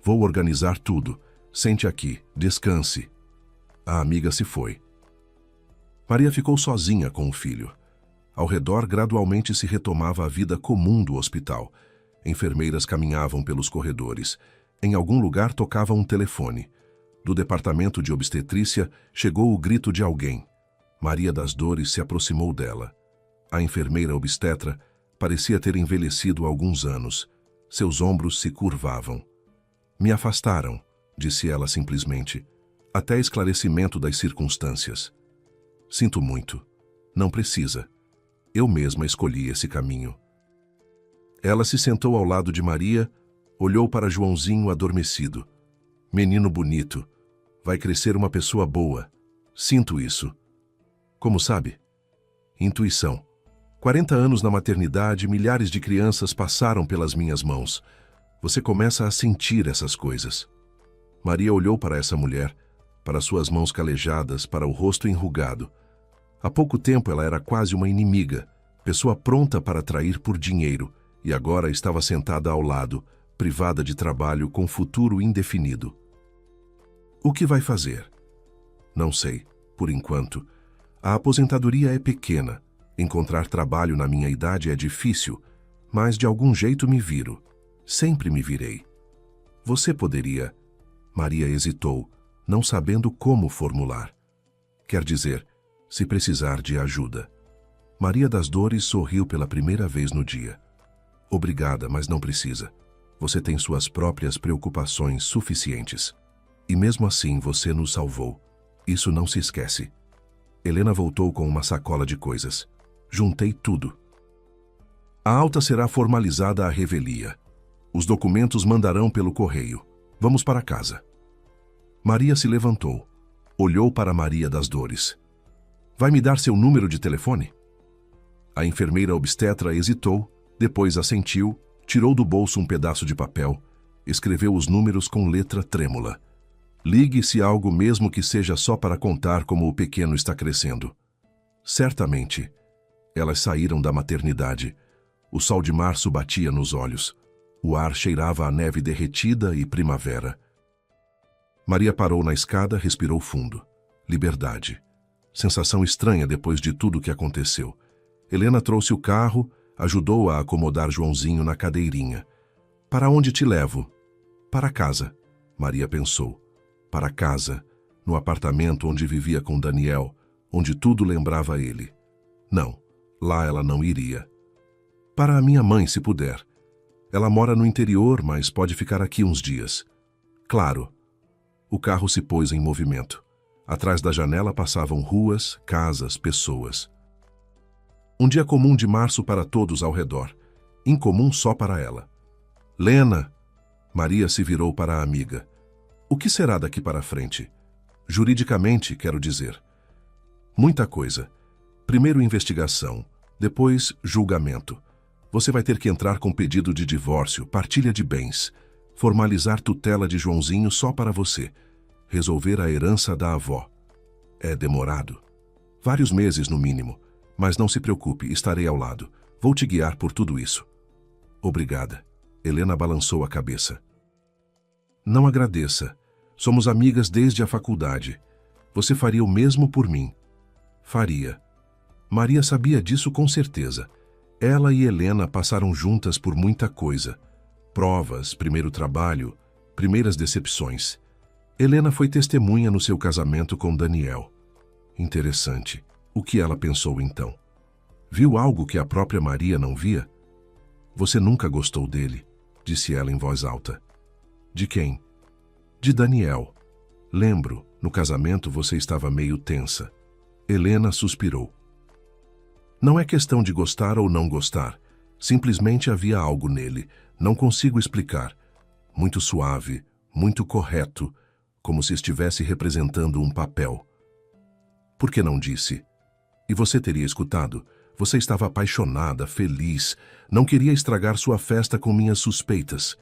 Vou organizar tudo. Sente aqui, descanse. A amiga se foi. Maria ficou sozinha com o filho. Ao redor, gradualmente se retomava a vida comum do hospital. Enfermeiras caminhavam pelos corredores. Em algum lugar tocava um telefone. Do departamento de obstetrícia chegou o grito de alguém. Maria das Dores se aproximou dela. A enfermeira obstetra parecia ter envelhecido alguns anos. Seus ombros se curvavam. Me afastaram, disse ela simplesmente, até esclarecimento das circunstâncias. Sinto muito. Não precisa. Eu mesma escolhi esse caminho. Ela se sentou ao lado de Maria, olhou para Joãozinho adormecido. Menino bonito. Vai crescer uma pessoa boa. Sinto isso. Como sabe? Intuição. 40 anos na maternidade, milhares de crianças passaram pelas minhas mãos. Você começa a sentir essas coisas. Maria olhou para essa mulher, para suas mãos calejadas, para o rosto enrugado. Há pouco tempo ela era quase uma inimiga, pessoa pronta para trair por dinheiro, e agora estava sentada ao lado, privada de trabalho com futuro indefinido. O que vai fazer? Não sei, por enquanto. A aposentadoria é pequena. Encontrar trabalho na minha idade é difícil, mas de algum jeito me viro. Sempre me virei. Você poderia... Maria hesitou, não sabendo como formular. Quer dizer, se precisar de ajuda. Maria das Dores sorriu pela primeira vez no dia. Obrigada, mas não precisa. Você tem suas próprias preocupações suficientes. E mesmo assim você nos salvou. Isso não se esquece. Helena voltou com uma sacola de coisas. Juntei tudo. A alta será formalizada à revelia. Os documentos mandarão pelo correio. Vamos para casa. Maria se levantou. Olhou para Maria das Dores. Vai me dar seu número de telefone? A enfermeira obstetra hesitou, depois assentiu, tirou do bolso um pedaço de papel, escreveu os números com letra trêmula. Ligue se algo, mesmo que seja só para contar como o pequeno está crescendo. Certamente. Elas saíram da maternidade. O sol de março batia nos olhos. O ar cheirava a neve derretida e primavera. Maria parou na escada, respirou fundo. Liberdade. Sensação estranha depois de tudo que aconteceu. Helena trouxe o carro, ajudou a acomodar Joãozinho na cadeirinha. Para onde te levo? Para casa, Maria pensou. Para casa, no apartamento onde vivia com Daniel, onde tudo lembrava ele. Não, lá ela não iria. Para a minha mãe, se puder. Ela mora no interior, mas pode ficar aqui uns dias. Claro. O carro se pôs em movimento. Atrás da janela passavam ruas, casas, pessoas. Um dia comum de março para todos ao redor. Incomum só para ela. Lena! Maria se virou para a amiga. O que será daqui para frente? Juridicamente, quero dizer. Muita coisa. Primeiro investigação, depois julgamento. Você vai ter que entrar com pedido de divórcio, partilha de bens, formalizar tutela de Joãozinho só para você, resolver a herança da avó. É demorado. Vários meses no mínimo, mas não se preocupe, estarei ao lado. Vou te guiar por tudo isso. Obrigada. Helena balançou a cabeça. Não agradeça. Somos amigas desde a faculdade. Você faria o mesmo por mim. Faria. Maria sabia disso com certeza. Ela e Helena passaram juntas por muita coisa. Provas, primeiro trabalho, primeiras decepções. Helena foi testemunha no seu casamento com Daniel. Interessante. O que ela pensou então? Viu algo que a própria Maria não via? Você nunca gostou dele, disse ela em voz alta. De quem? De Daniel. Lembro, no casamento você estava meio tensa. Helena suspirou. Não é questão de gostar ou não gostar. Simplesmente havia algo nele. Não consigo explicar. Muito suave, muito correto, como se estivesse representando um papel. Por que não disse? E você teria escutado? Você estava apaixonada, feliz. Não queria estragar sua festa com minhas suspeitas.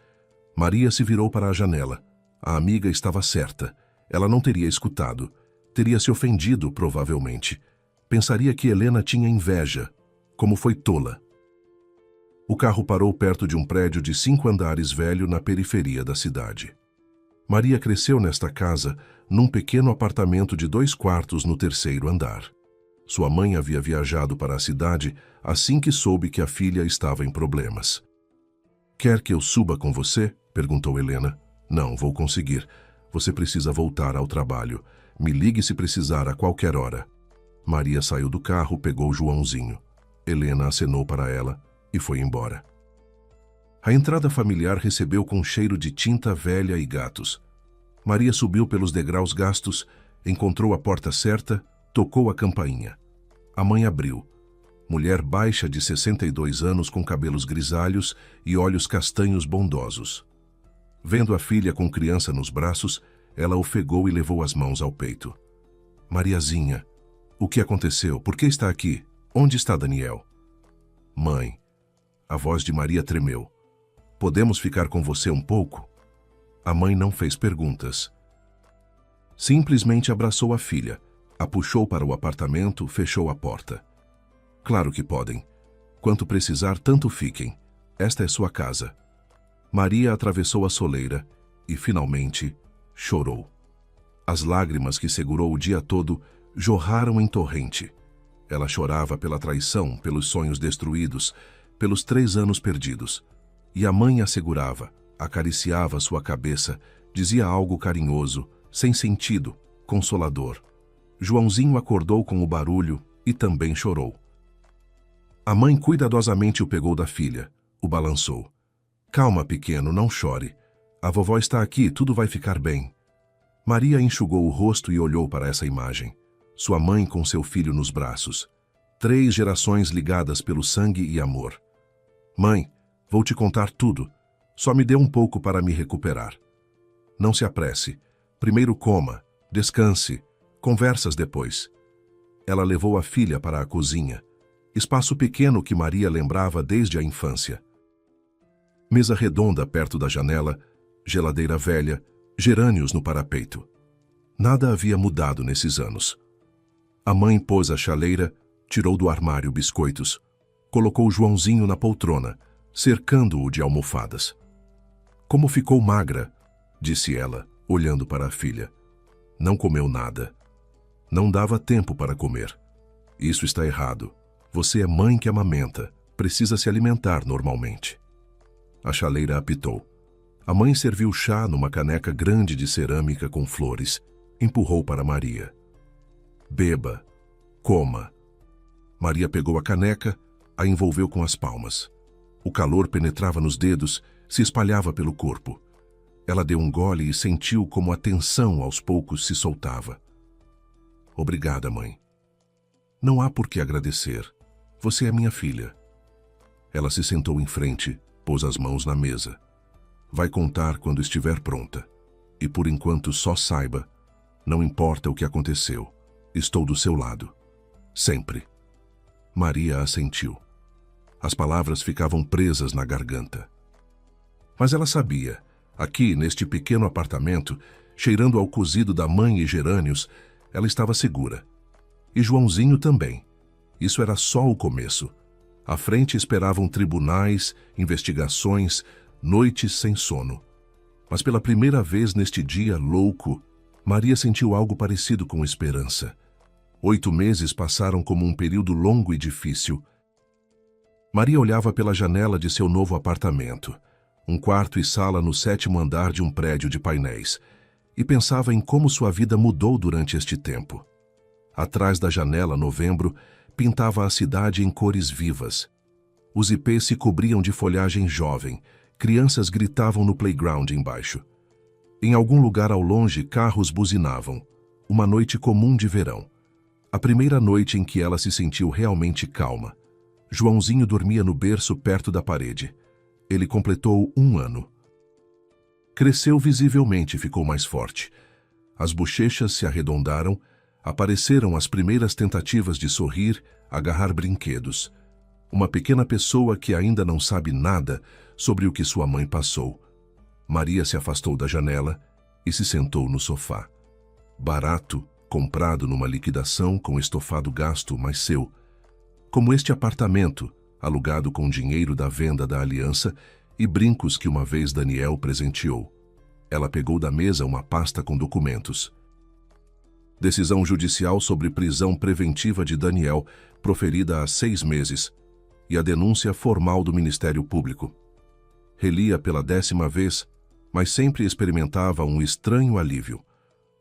Maria se virou para a janela. A amiga estava certa. Ela não teria escutado. Teria se ofendido, provavelmente. Pensaria que Helena tinha inveja. Como foi tola. O carro parou perto de um prédio de 5 andares velho na periferia da cidade. Maria cresceu nesta casa, num pequeno apartamento de 2 quartos no 3º andar. Sua mãe havia viajado para a cidade assim que soube que a filha estava em problemas. Quer que eu suba com você? Perguntou Helena. Não, vou conseguir. Você precisa voltar ao trabalho. Me ligue se precisar a qualquer hora. Maria saiu do carro, pegou Joãozinho. Helena acenou para ela e foi embora. A entrada familiar recebeu com cheiro de tinta velha e gatos. Maria subiu pelos degraus gastos, encontrou a porta certa, tocou a campainha. A mãe abriu. Mulher baixa de 62 anos com cabelos grisalhos e olhos castanhos bondosos. Vendo a filha com criança nos braços, ela ofegou e levou as mãos ao peito. Mariazinha, o que aconteceu? Por que está aqui? Onde está Daniel? Mãe. A voz de Maria tremeu. Podemos ficar com você um pouco? A mãe não fez perguntas. Simplesmente abraçou a filha, a puxou para o apartamento, fechou a porta. Claro que podem. Quanto precisar, tanto fiquem. Esta é sua casa. Maria atravessou a soleira e, finalmente, chorou. As lágrimas que segurou o dia todo jorraram em torrente. Ela chorava pela traição, pelos sonhos destruídos, pelos 3 anos perdidos. E a mãe a segurava, acariciava sua cabeça, dizia algo carinhoso, sem sentido, consolador. Joãozinho acordou com o barulho e também chorou. A mãe cuidadosamente o pegou da filha, o balançou. Calma, pequeno, não chore. A vovó está aqui, tudo vai ficar bem. Maria enxugou o rosto e olhou para essa imagem. Sua mãe com seu filho nos braços. 3 gerações ligadas pelo sangue e amor. Mãe, vou te contar tudo. Só me dê um pouco para me recuperar. Não se apresse. Primeiro coma, descanse, conversas depois. Ela levou a filha para a cozinha. Espaço pequeno que Maria lembrava desde a infância. Mesa redonda perto da janela, geladeira velha, gerânios no parapeito. Nada havia mudado nesses anos. A mãe pôs a chaleira, tirou do armário biscoitos, colocou Joãozinho na poltrona, cercando-o de almofadas. Como ficou magra, disse ela, olhando para a filha. Não comeu nada. Não dava tempo para comer. Isso está errado. Você é mãe que amamenta, precisa se alimentar normalmente. A chaleira apitou. A mãe serviu chá numa caneca grande de cerâmica com flores. Empurrou para Maria. Beba. Coma. Maria pegou a caneca, a envolveu com as palmas. O calor penetrava nos dedos, se espalhava pelo corpo. Ela deu um gole e sentiu como a tensão aos poucos se soltava. Obrigada, mãe. Não há por que agradecer. Você é minha filha. Ela se sentou em frente, pôs as mãos na mesa. Vai contar quando estiver pronta. E por enquanto só saiba, não importa o que aconteceu, estou do seu lado. Sempre. Maria assentiu. As palavras ficavam presas na garganta. Mas ela sabia, aqui neste pequeno apartamento, cheirando ao cozido da mãe e gerânios, ela estava segura. E Joãozinho também. Isso era só o começo. À frente esperavam tribunais, investigações, noites sem sono. Mas pela primeira vez neste dia louco, Maria sentiu algo parecido com esperança. 8 meses passaram como um período longo e difícil. Maria olhava pela janela de seu novo apartamento, um quarto e sala no 7º andar de um prédio de painéis, e pensava em como sua vida mudou durante este tempo. Atrás da janela, novembro, pintava a cidade em cores vivas. Os ipês se cobriam de folhagem jovem, crianças gritavam no playground embaixo. Em algum lugar ao longe, carros buzinavam. Uma noite comum de verão. A primeira noite em que ela se sentiu realmente calma. Joãozinho dormia no berço perto da parede. Ele completou 1 ano. Cresceu visivelmente e ficou mais forte. As bochechas se arredondaram, apareceram as primeiras tentativas de sorrir, agarrar brinquedos. Uma pequena pessoa que ainda não sabe nada sobre o que sua mãe passou. Maria se afastou da janela e se sentou no sofá. Barato, comprado numa liquidação com estofado gasto, mas seu. Como este apartamento, alugado com dinheiro da venda da aliança e brincos que uma vez Daniel presenteou. Ela pegou da mesa uma pasta com documentos. Decisão judicial sobre prisão preventiva de Daniel, proferida há 6 meses, e a denúncia formal do Ministério Público. Relia pela 10ª vez, mas sempre experimentava um estranho alívio.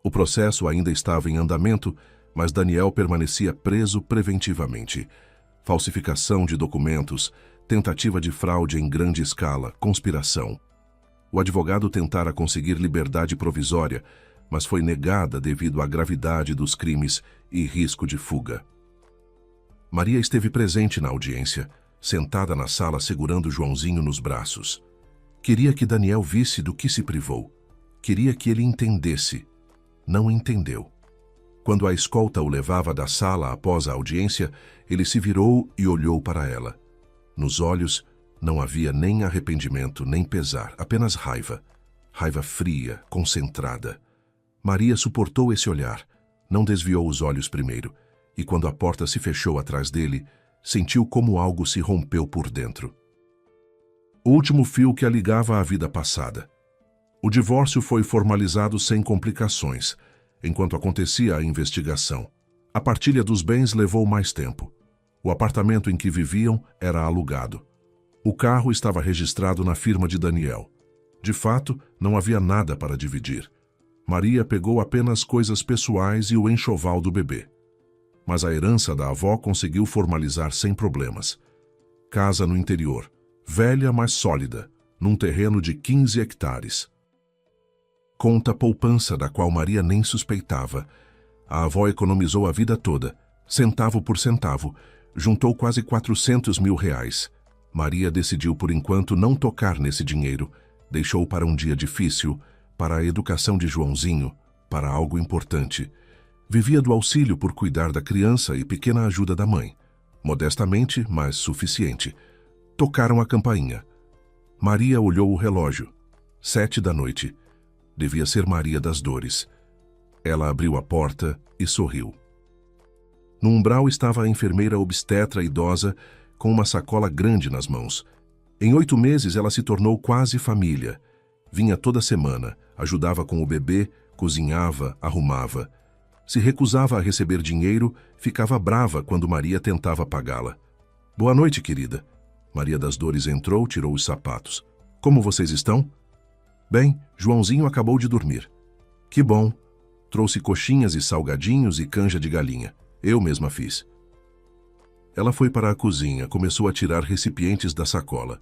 O processo ainda estava em andamento, mas Daniel permanecia preso preventivamente. Falsificação de documentos, tentativa de fraude em grande escala, conspiração. O advogado tentara conseguir liberdade provisória, mas foi negada devido à gravidade dos crimes e risco de fuga. Maria esteve presente na audiência, sentada na sala segurando Joãozinho nos braços. Queria que Daniel visse do que se privou. Queria que ele entendesse. Não entendeu. Quando a escolta o levava da sala após a audiência, ele se virou e olhou para ela. Nos olhos não havia nem arrependimento, nem pesar, apenas raiva. Raiva fria, concentrada. Maria suportou esse olhar, não desviou os olhos primeiro, e quando a porta se fechou atrás dele, sentiu como algo se rompeu por dentro. O último fio que a ligava à vida passada. O divórcio foi formalizado sem complicações, enquanto acontecia a investigação. A partilha dos bens levou mais tempo. O apartamento em que viviam era alugado. O carro estava registrado na firma de Daniel. De fato, não havia nada para dividir. Maria pegou apenas coisas pessoais e o enxoval do bebê. Mas a herança da avó conseguiu formalizar sem problemas. Casa no interior, velha mas sólida, num terreno de 15 hectares. Conta poupança da qual Maria nem suspeitava. A avó economizou a vida toda, centavo por centavo, juntou quase R$400 mil. Maria decidiu por enquanto não tocar nesse dinheiro, deixou para um dia difícil, para a educação de Joãozinho, para algo importante. Vivia do auxílio por cuidar da criança e pequena ajuda da mãe. Modestamente, mas suficiente. Tocaram a campainha. Maria olhou o relógio. 7 da noite. Devia ser Maria das Dores. Ela abriu a porta e sorriu. No umbral estava a enfermeira obstetra idosa com uma sacola grande nas mãos. Em 8 meses ela se tornou quase família. Vinha toda semana, ajudava com o bebê, cozinhava, arrumava. Se recusava a receber dinheiro, ficava brava quando Maria tentava pagá-la. Boa noite, querida. Maria das Dores entrou, tirou os sapatos. Como vocês estão? Bem, Joãozinho acabou de dormir. Que bom. Trouxe coxinhas e salgadinhos e canja de galinha. Eu mesma fiz. Ela foi para a cozinha, começou a tirar recipientes da sacola.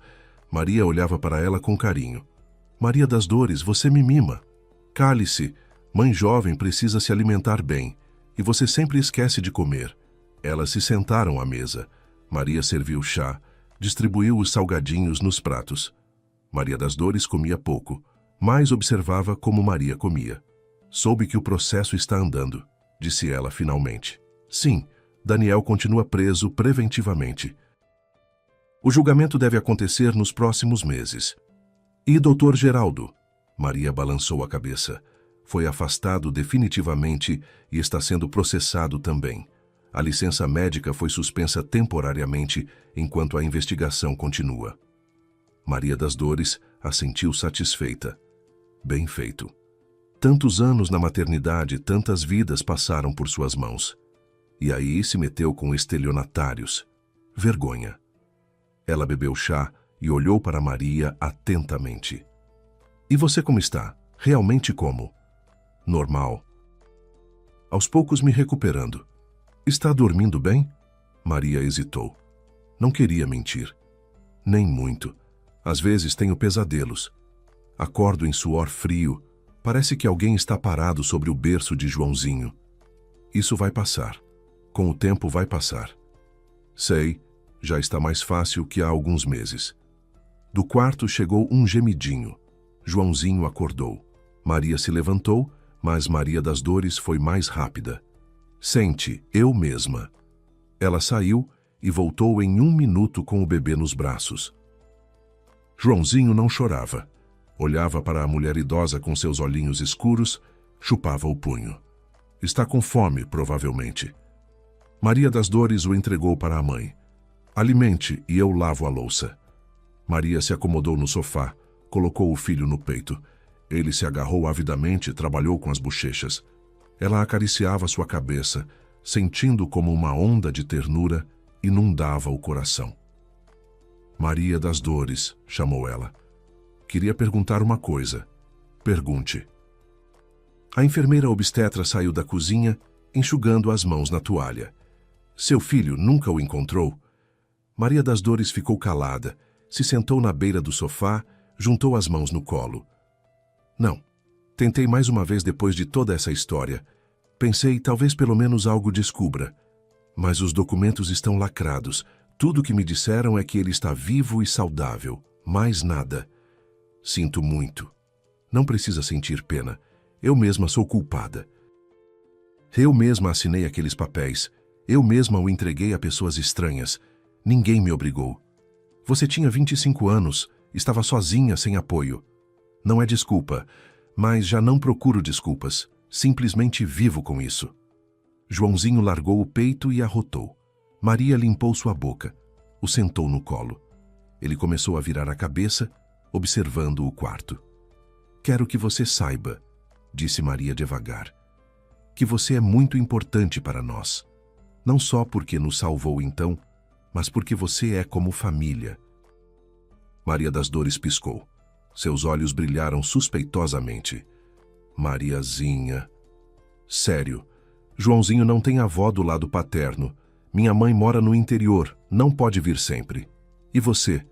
Maria olhava para ela com carinho. Maria das Dores, você me mima. Cale-se. Mãe jovem precisa se alimentar bem. E você sempre esquece de comer. Elas se sentaram à mesa. Maria serviu chá, distribuiu os salgadinhos nos pratos. Maria das Dores comia pouco, mas observava como Maria comia. Soube que o processo está andando, disse ela finalmente. Sim, Daniel continua preso preventivamente. O julgamento deve acontecer nos próximos meses. E Dr. Geraldo? Maria balançou a cabeça. Foi afastado definitivamente e está sendo processado também. A licença médica foi suspensa temporariamente enquanto a investigação continua. Maria das Dores assentiu satisfeita. Bem feito. Tantos anos na maternidade, tantas vidas passaram por suas mãos. E aí se meteu com estelionatários. Vergonha. Ela bebeu chá e olhou para Maria atentamente. E você como está? Realmente como? Normal. Aos poucos me recuperando. Está dormindo bem? Maria hesitou. Não queria mentir. Nem muito. Às vezes tenho pesadelos. Acordo em suor frio. Parece que alguém está parado sobre o berço de Joãozinho. Isso vai passar. Com o tempo vai passar. Sei, já está mais fácil que há alguns meses. Do quarto chegou um gemidinho. Joãozinho acordou. Maria se levantou, mas Maria das Dores foi mais rápida. Sente, eu mesma. Ela saiu e voltou em 1 minuto com o bebê nos braços. Joãozinho não chorava. Olhava para a mulher idosa com seus olhinhos escuros, chupava o punho. Está com fome, provavelmente. Maria das Dores o entregou para a mãe. Alimente e eu lavo a louça. Maria se acomodou no sofá, colocou o filho no peito. Ele se agarrou avidamente e trabalhou com as bochechas. Ela acariciava sua cabeça, sentindo como uma onda de ternura inundava o coração. Maria das Dores, chamou ela. Queria perguntar uma coisa. Pergunte. A enfermeira obstetra saiu da cozinha, enxugando as mãos na toalha. Seu filho nunca o encontrou? Maria das Dores ficou calada, se sentou na beira do sofá, juntou as mãos no colo. Não. Tentei mais uma vez depois de toda essa história. Pensei, talvez pelo menos algo descubra. Mas os documentos estão lacrados. Tudo o que me disseram é que ele está vivo e saudável. Mais nada. Sinto muito. Não precisa sentir pena. Eu mesma sou culpada. Eu mesma assinei aqueles papéis. Eu mesma o entreguei a pessoas estranhas. Ninguém me obrigou. Você tinha 25 anos, estava sozinha, sem apoio. Não é desculpa, mas já não procuro desculpas. Simplesmente vivo com isso. Joãozinho largou o peito e arrotou. Maria limpou sua boca. O sentou no colo. Ele começou a virar a cabeça, observando o quarto. Quero que você saiba, disse Maria devagar, que você é muito importante para nós. Não só porque nos salvou então, mas porque você é como família. Maria das Dores piscou. Seus olhos brilharam suspeitosamente. Mariazinha. Sério, Joãozinho não tem avó do lado paterno. Minha mãe mora no interior, não pode vir sempre. E você?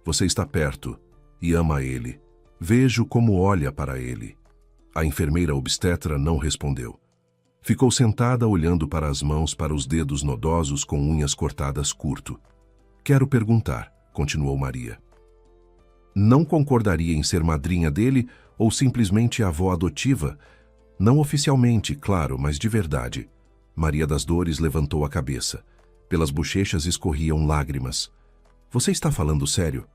Você está perto e ama ele. Vejo como olha para ele. A enfermeira obstetra não respondeu. Ficou sentada olhando para as mãos, para os dedos nodosos com unhas cortadas curto. Quero perguntar, continuou Maria. Não concordaria em ser madrinha dele ou simplesmente avó adotiva? Não oficialmente, claro, mas de verdade. Maria das Dores levantou a cabeça. Pelas bochechas escorriam lágrimas. Você está falando sério?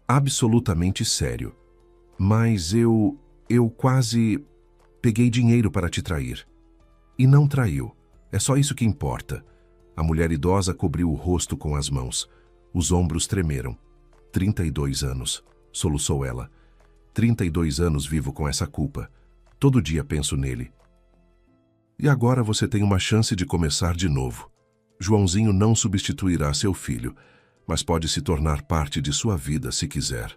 Absolutamente sério. Mas eu quase peguei dinheiro para te trair. E não traiu. É só isso que importa. A mulher idosa cobriu o rosto com as mãos. Os ombros tremeram. 32 anos, soluçou ela. 32 anos vivo com essa culpa. Todo dia penso nele. E agora você tem uma chance de começar de novo. Joãozinho não substituirá seu filho, mas pode se tornar parte de sua vida se quiser.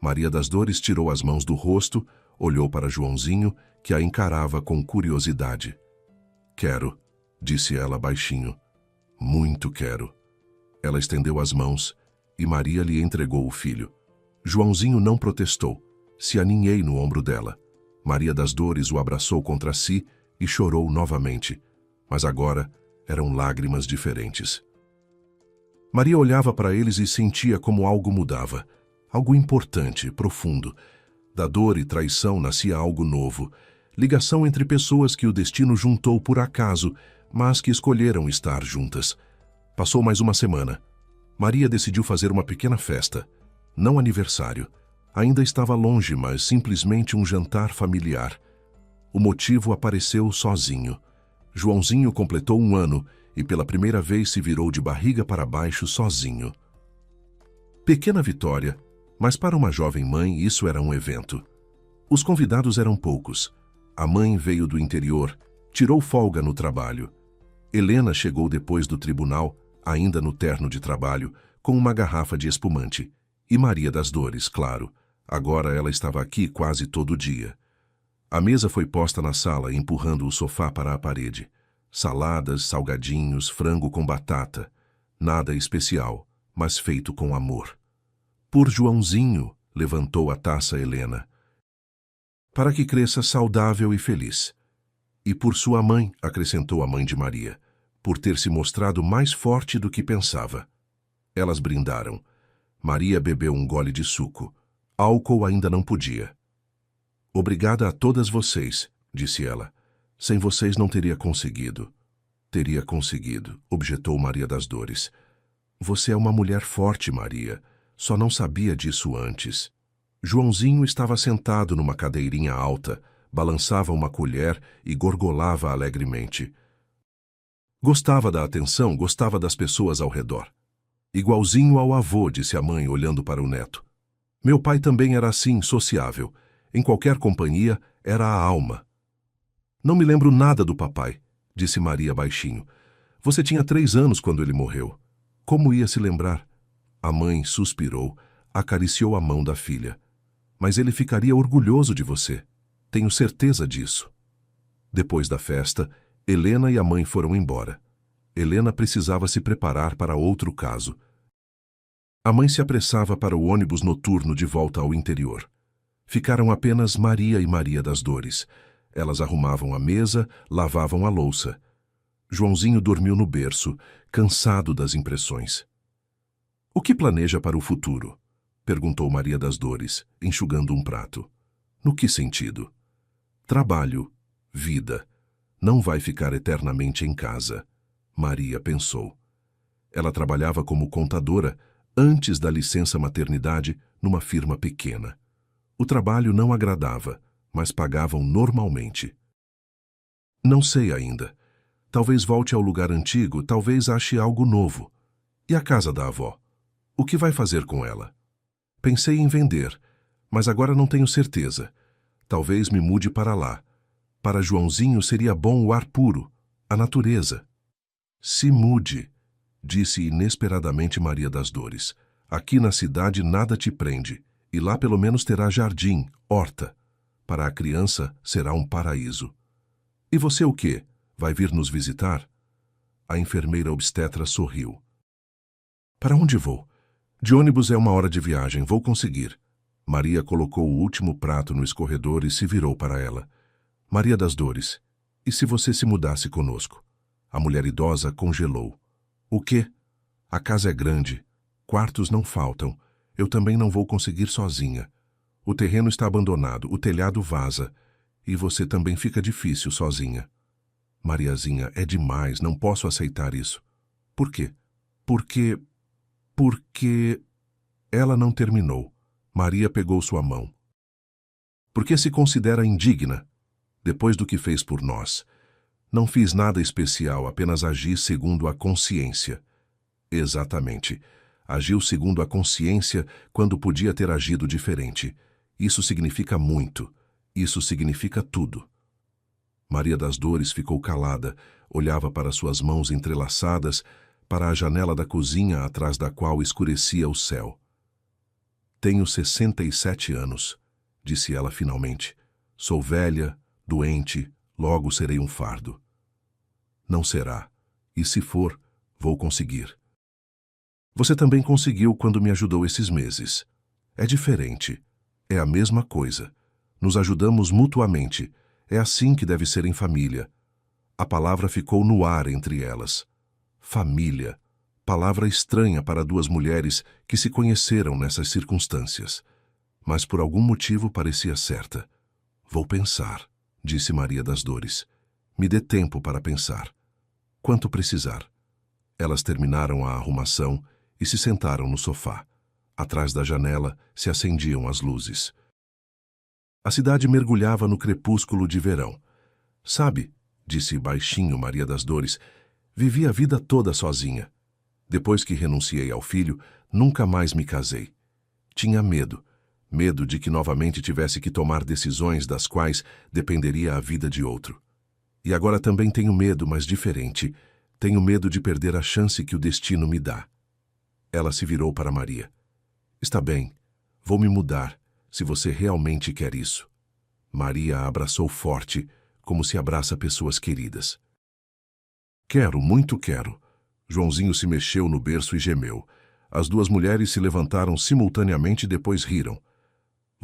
Maria das Dores tirou as mãos do rosto, olhou para Joãozinho, que a encarava com curiosidade. Quero, disse ela baixinho. Muito quero. Ela estendeu as mãos e Maria lhe entregou o filho. Joãozinho não protestou. Se aninhei no ombro dela. Maria das Dores o abraçou contra si e chorou novamente, mas agora eram lágrimas diferentes. Maria olhava para eles e sentia como algo mudava, algo importante, profundo. Da dor e traição nascia algo novo, ligação entre pessoas que o destino juntou por acaso, mas que escolheram estar juntas. Passou mais uma semana. Maria decidiu fazer uma pequena festa, não aniversário. Ainda estava longe, mas simplesmente um jantar familiar. O motivo apareceu sozinho. Joãozinho completou 1 ano e pela primeira vez se virou de barriga para baixo sozinho. Pequena vitória, mas para uma jovem mãe isso era um evento. Os convidados eram poucos. A mãe veio do interior, tirou folga no trabalho. Helena chegou depois do tribunal, ainda no terno de trabalho, com uma garrafa de espumante. E Maria das Dores, claro. Agora ela estava aqui quase todo dia. A mesa foi posta na sala, empurrando o sofá para a parede. Saladas, salgadinhos, frango com batata. Nada especial, mas feito com amor. Por Joãozinho, levantou a taça Helena. Para que cresça saudável e feliz. E por sua mãe, acrescentou a mãe de Maria, por ter se mostrado mais forte do que pensava. Elas brindaram. Maria bebeu um gole de suco. Álcool ainda não podia. Obrigada a todas vocês, disse ela. Sem vocês não teria conseguido. Teria conseguido, objetou Maria das Dores. Você é uma mulher forte, Maria. Só não sabia disso antes. Joãozinho estava sentado numa cadeirinha alta, balançava uma colher e gorgolava alegremente. Gostava da atenção, gostava das pessoas ao redor. Igualzinho ao avô, disse a mãe, olhando para o neto. Meu pai também era assim, sociável. Em qualquer companhia, era a alma. Não me lembro nada do papai, disse Maria baixinho. Você tinha 3 anos quando ele morreu. Como ia se lembrar? A mãe suspirou, acariciou a mão da filha. Mas ele ficaria orgulhoso de você. Tenho certeza disso. Depois da festa, Helena e a mãe foram embora. Helena precisava se preparar para outro caso. A mãe se apressava para o ônibus noturno de volta ao interior. Ficaram apenas Maria e Maria das Dores. Elas arrumavam a mesa, lavavam a louça. Joãozinho dormiu no berço, cansado das impressões. O que planeja para o futuro? Perguntou Maria das Dores, enxugando um prato. No que sentido? Trabalho, vida. Não vai ficar eternamente em casa. Maria pensou. Ela trabalhava como contadora, antes da licença maternidade, numa firma pequena. O trabalho não agradava, mas pagavam normalmente. Não sei ainda. Talvez volte ao lugar antigo, talvez ache algo novo. E a casa da avó? O que vai fazer com ela? Pensei em vender, mas agora não tenho certeza. Talvez me mude para lá. Para Joãozinho seria bom o ar puro, a natureza. Se mude, disse inesperadamente Maria das Dores. Aqui na cidade nada te prende, e lá pelo menos terá jardim, horta. Para a criança será um paraíso. E você o quê? Vai vir nos visitar? A enfermeira obstetra sorriu. Para onde vou? De ônibus é 1 hora de viagem, vou conseguir. Maria colocou o último prato no escorredor e se virou para ela. Maria das Dores, e se você se mudasse conosco? A mulher idosa congelou. O quê? A casa é grande. Quartos não faltam. Eu também não vou conseguir sozinha. O terreno está abandonado, o telhado vaza. E você também fica difícil sozinha. Mariazinha, é demais, não posso aceitar isso. Por quê? Porque... Ela não terminou. Maria pegou sua mão. Porque se considera indigna, depois do que fez por nós. Não fiz nada especial, apenas agi segundo a consciência. Exatamente. Agiu segundo a consciência quando podia ter agido diferente. Isso significa muito. Isso significa tudo. Maria das Dores ficou calada, olhava para suas mãos entrelaçadas, para a janela da cozinha atrás da qual escurecia o céu. Tenho 67 anos, disse ela finalmente. Sou velha, doente, logo serei um fardo. Não será. E se for, vou conseguir. Você também conseguiu quando me ajudou esses meses. É diferente. É a mesma coisa. Nos ajudamos mutuamente. É assim que deve ser em família. A palavra ficou no ar entre elas. Família. Palavra estranha para 2 mulheres que se conheceram nessas circunstâncias. Mas por algum motivo parecia certa. Vou pensar, disse Maria das Dores. Me dê tempo para pensar. Quanto precisar. Elas terminaram a arrumação e se sentaram no sofá. Atrás da janela se acendiam as luzes. A cidade mergulhava no crepúsculo de verão. Sabe, disse baixinho Maria das Dores, vivi a vida toda sozinha. Depois que renunciei ao filho, nunca mais me casei. Tinha medo. Medo de que novamente tivesse que tomar decisões das quais dependeria a vida de outro. E agora também tenho medo, mas diferente. Tenho medo de perder a chance que o destino me dá. Ela se virou para Maria. Está bem, vou me mudar, se você realmente quer isso. Maria a abraçou forte, como se abraça pessoas queridas. Quero, muito quero. Joãozinho se mexeu no berço e gemeu. As duas mulheres se levantaram simultaneamente e depois riram.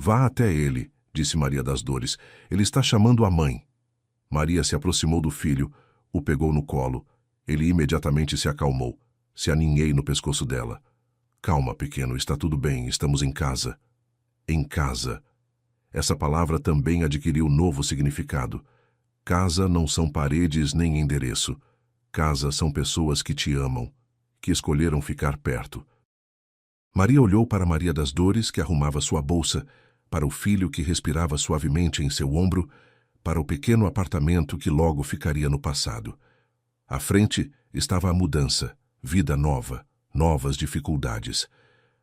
Vá até ele, disse Maria das Dores. Ele está chamando a mãe. Maria se aproximou do filho, o pegou no colo. Ele imediatamente se acalmou. Se aninhei no pescoço dela. Calma, pequeno, está tudo bem, estamos em casa. Em casa. Essa palavra também adquiriu novo significado. Casa não são paredes nem endereço. Casa são pessoas que te amam, que escolheram ficar perto. Maria olhou para Maria das Dores, que arrumava sua bolsa, para o filho que respirava suavemente em seu ombro, para o pequeno apartamento que logo ficaria no passado. À frente estava a mudança, vida nova, novas dificuldades.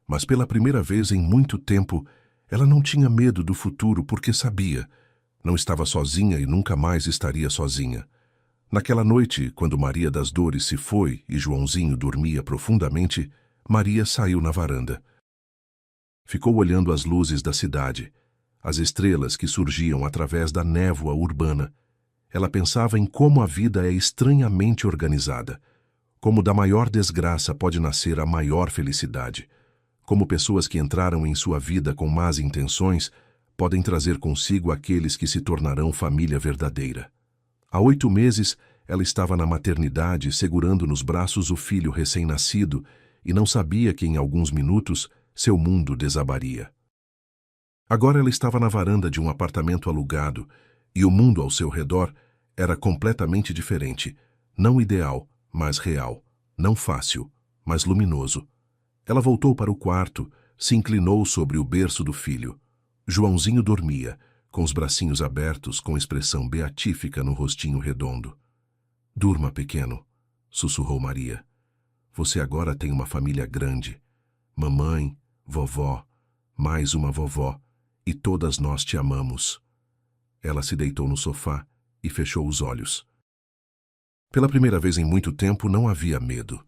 Mas pela primeira vez em muito tempo, ela não tinha medo do futuro porque sabia. Não estava sozinha e nunca mais estaria sozinha. Naquela noite, quando Maria das Dores se foi e Joãozinho dormia profundamente, Maria saiu na varanda. Ficou olhando as luzes da cidade, as estrelas que surgiam através da névoa urbana. Ela pensava em como a vida é estranhamente organizada, como da maior desgraça pode nascer a maior felicidade, como pessoas que entraram em sua vida com más intenções podem trazer consigo aqueles que se tornarão família verdadeira. Há 8 meses, ela estava na maternidade segurando nos braços o filho recém-nascido e não sabia que em alguns minutos seu mundo desabaria. Agora ela estava na varanda de um apartamento alugado e o mundo ao seu redor era completamente diferente, não ideal, mas real, não fácil, mas luminoso. Ela voltou para o quarto, se inclinou sobre o berço do filho. Joãozinho dormia, com os bracinhos abertos, com expressão beatífica no rostinho redondo. Durma, pequeno, sussurrou Maria. Você agora tem uma família grande. Mamãe, vovó, mais uma vovó, e todas nós te amamos. Ela se deitou no sofá e fechou os olhos. Pela primeira vez em muito tempo não havia medo.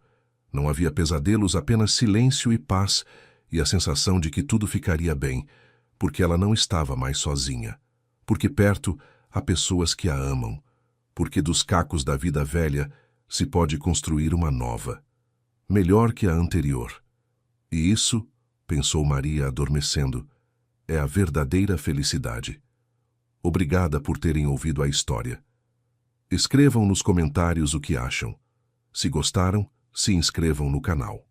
Não havia pesadelos, apenas silêncio e paz e a sensação de que tudo ficaria bem, porque ela não estava mais sozinha, porque perto há pessoas que a amam, porque dos cacos da vida velha se pode construir uma nova, melhor que a anterior. E isso, pensou Maria adormecendo, é a verdadeira felicidade. Obrigada por terem ouvido a história. Escrevam nos comentários o que acham. Se gostaram, se inscrevam no canal.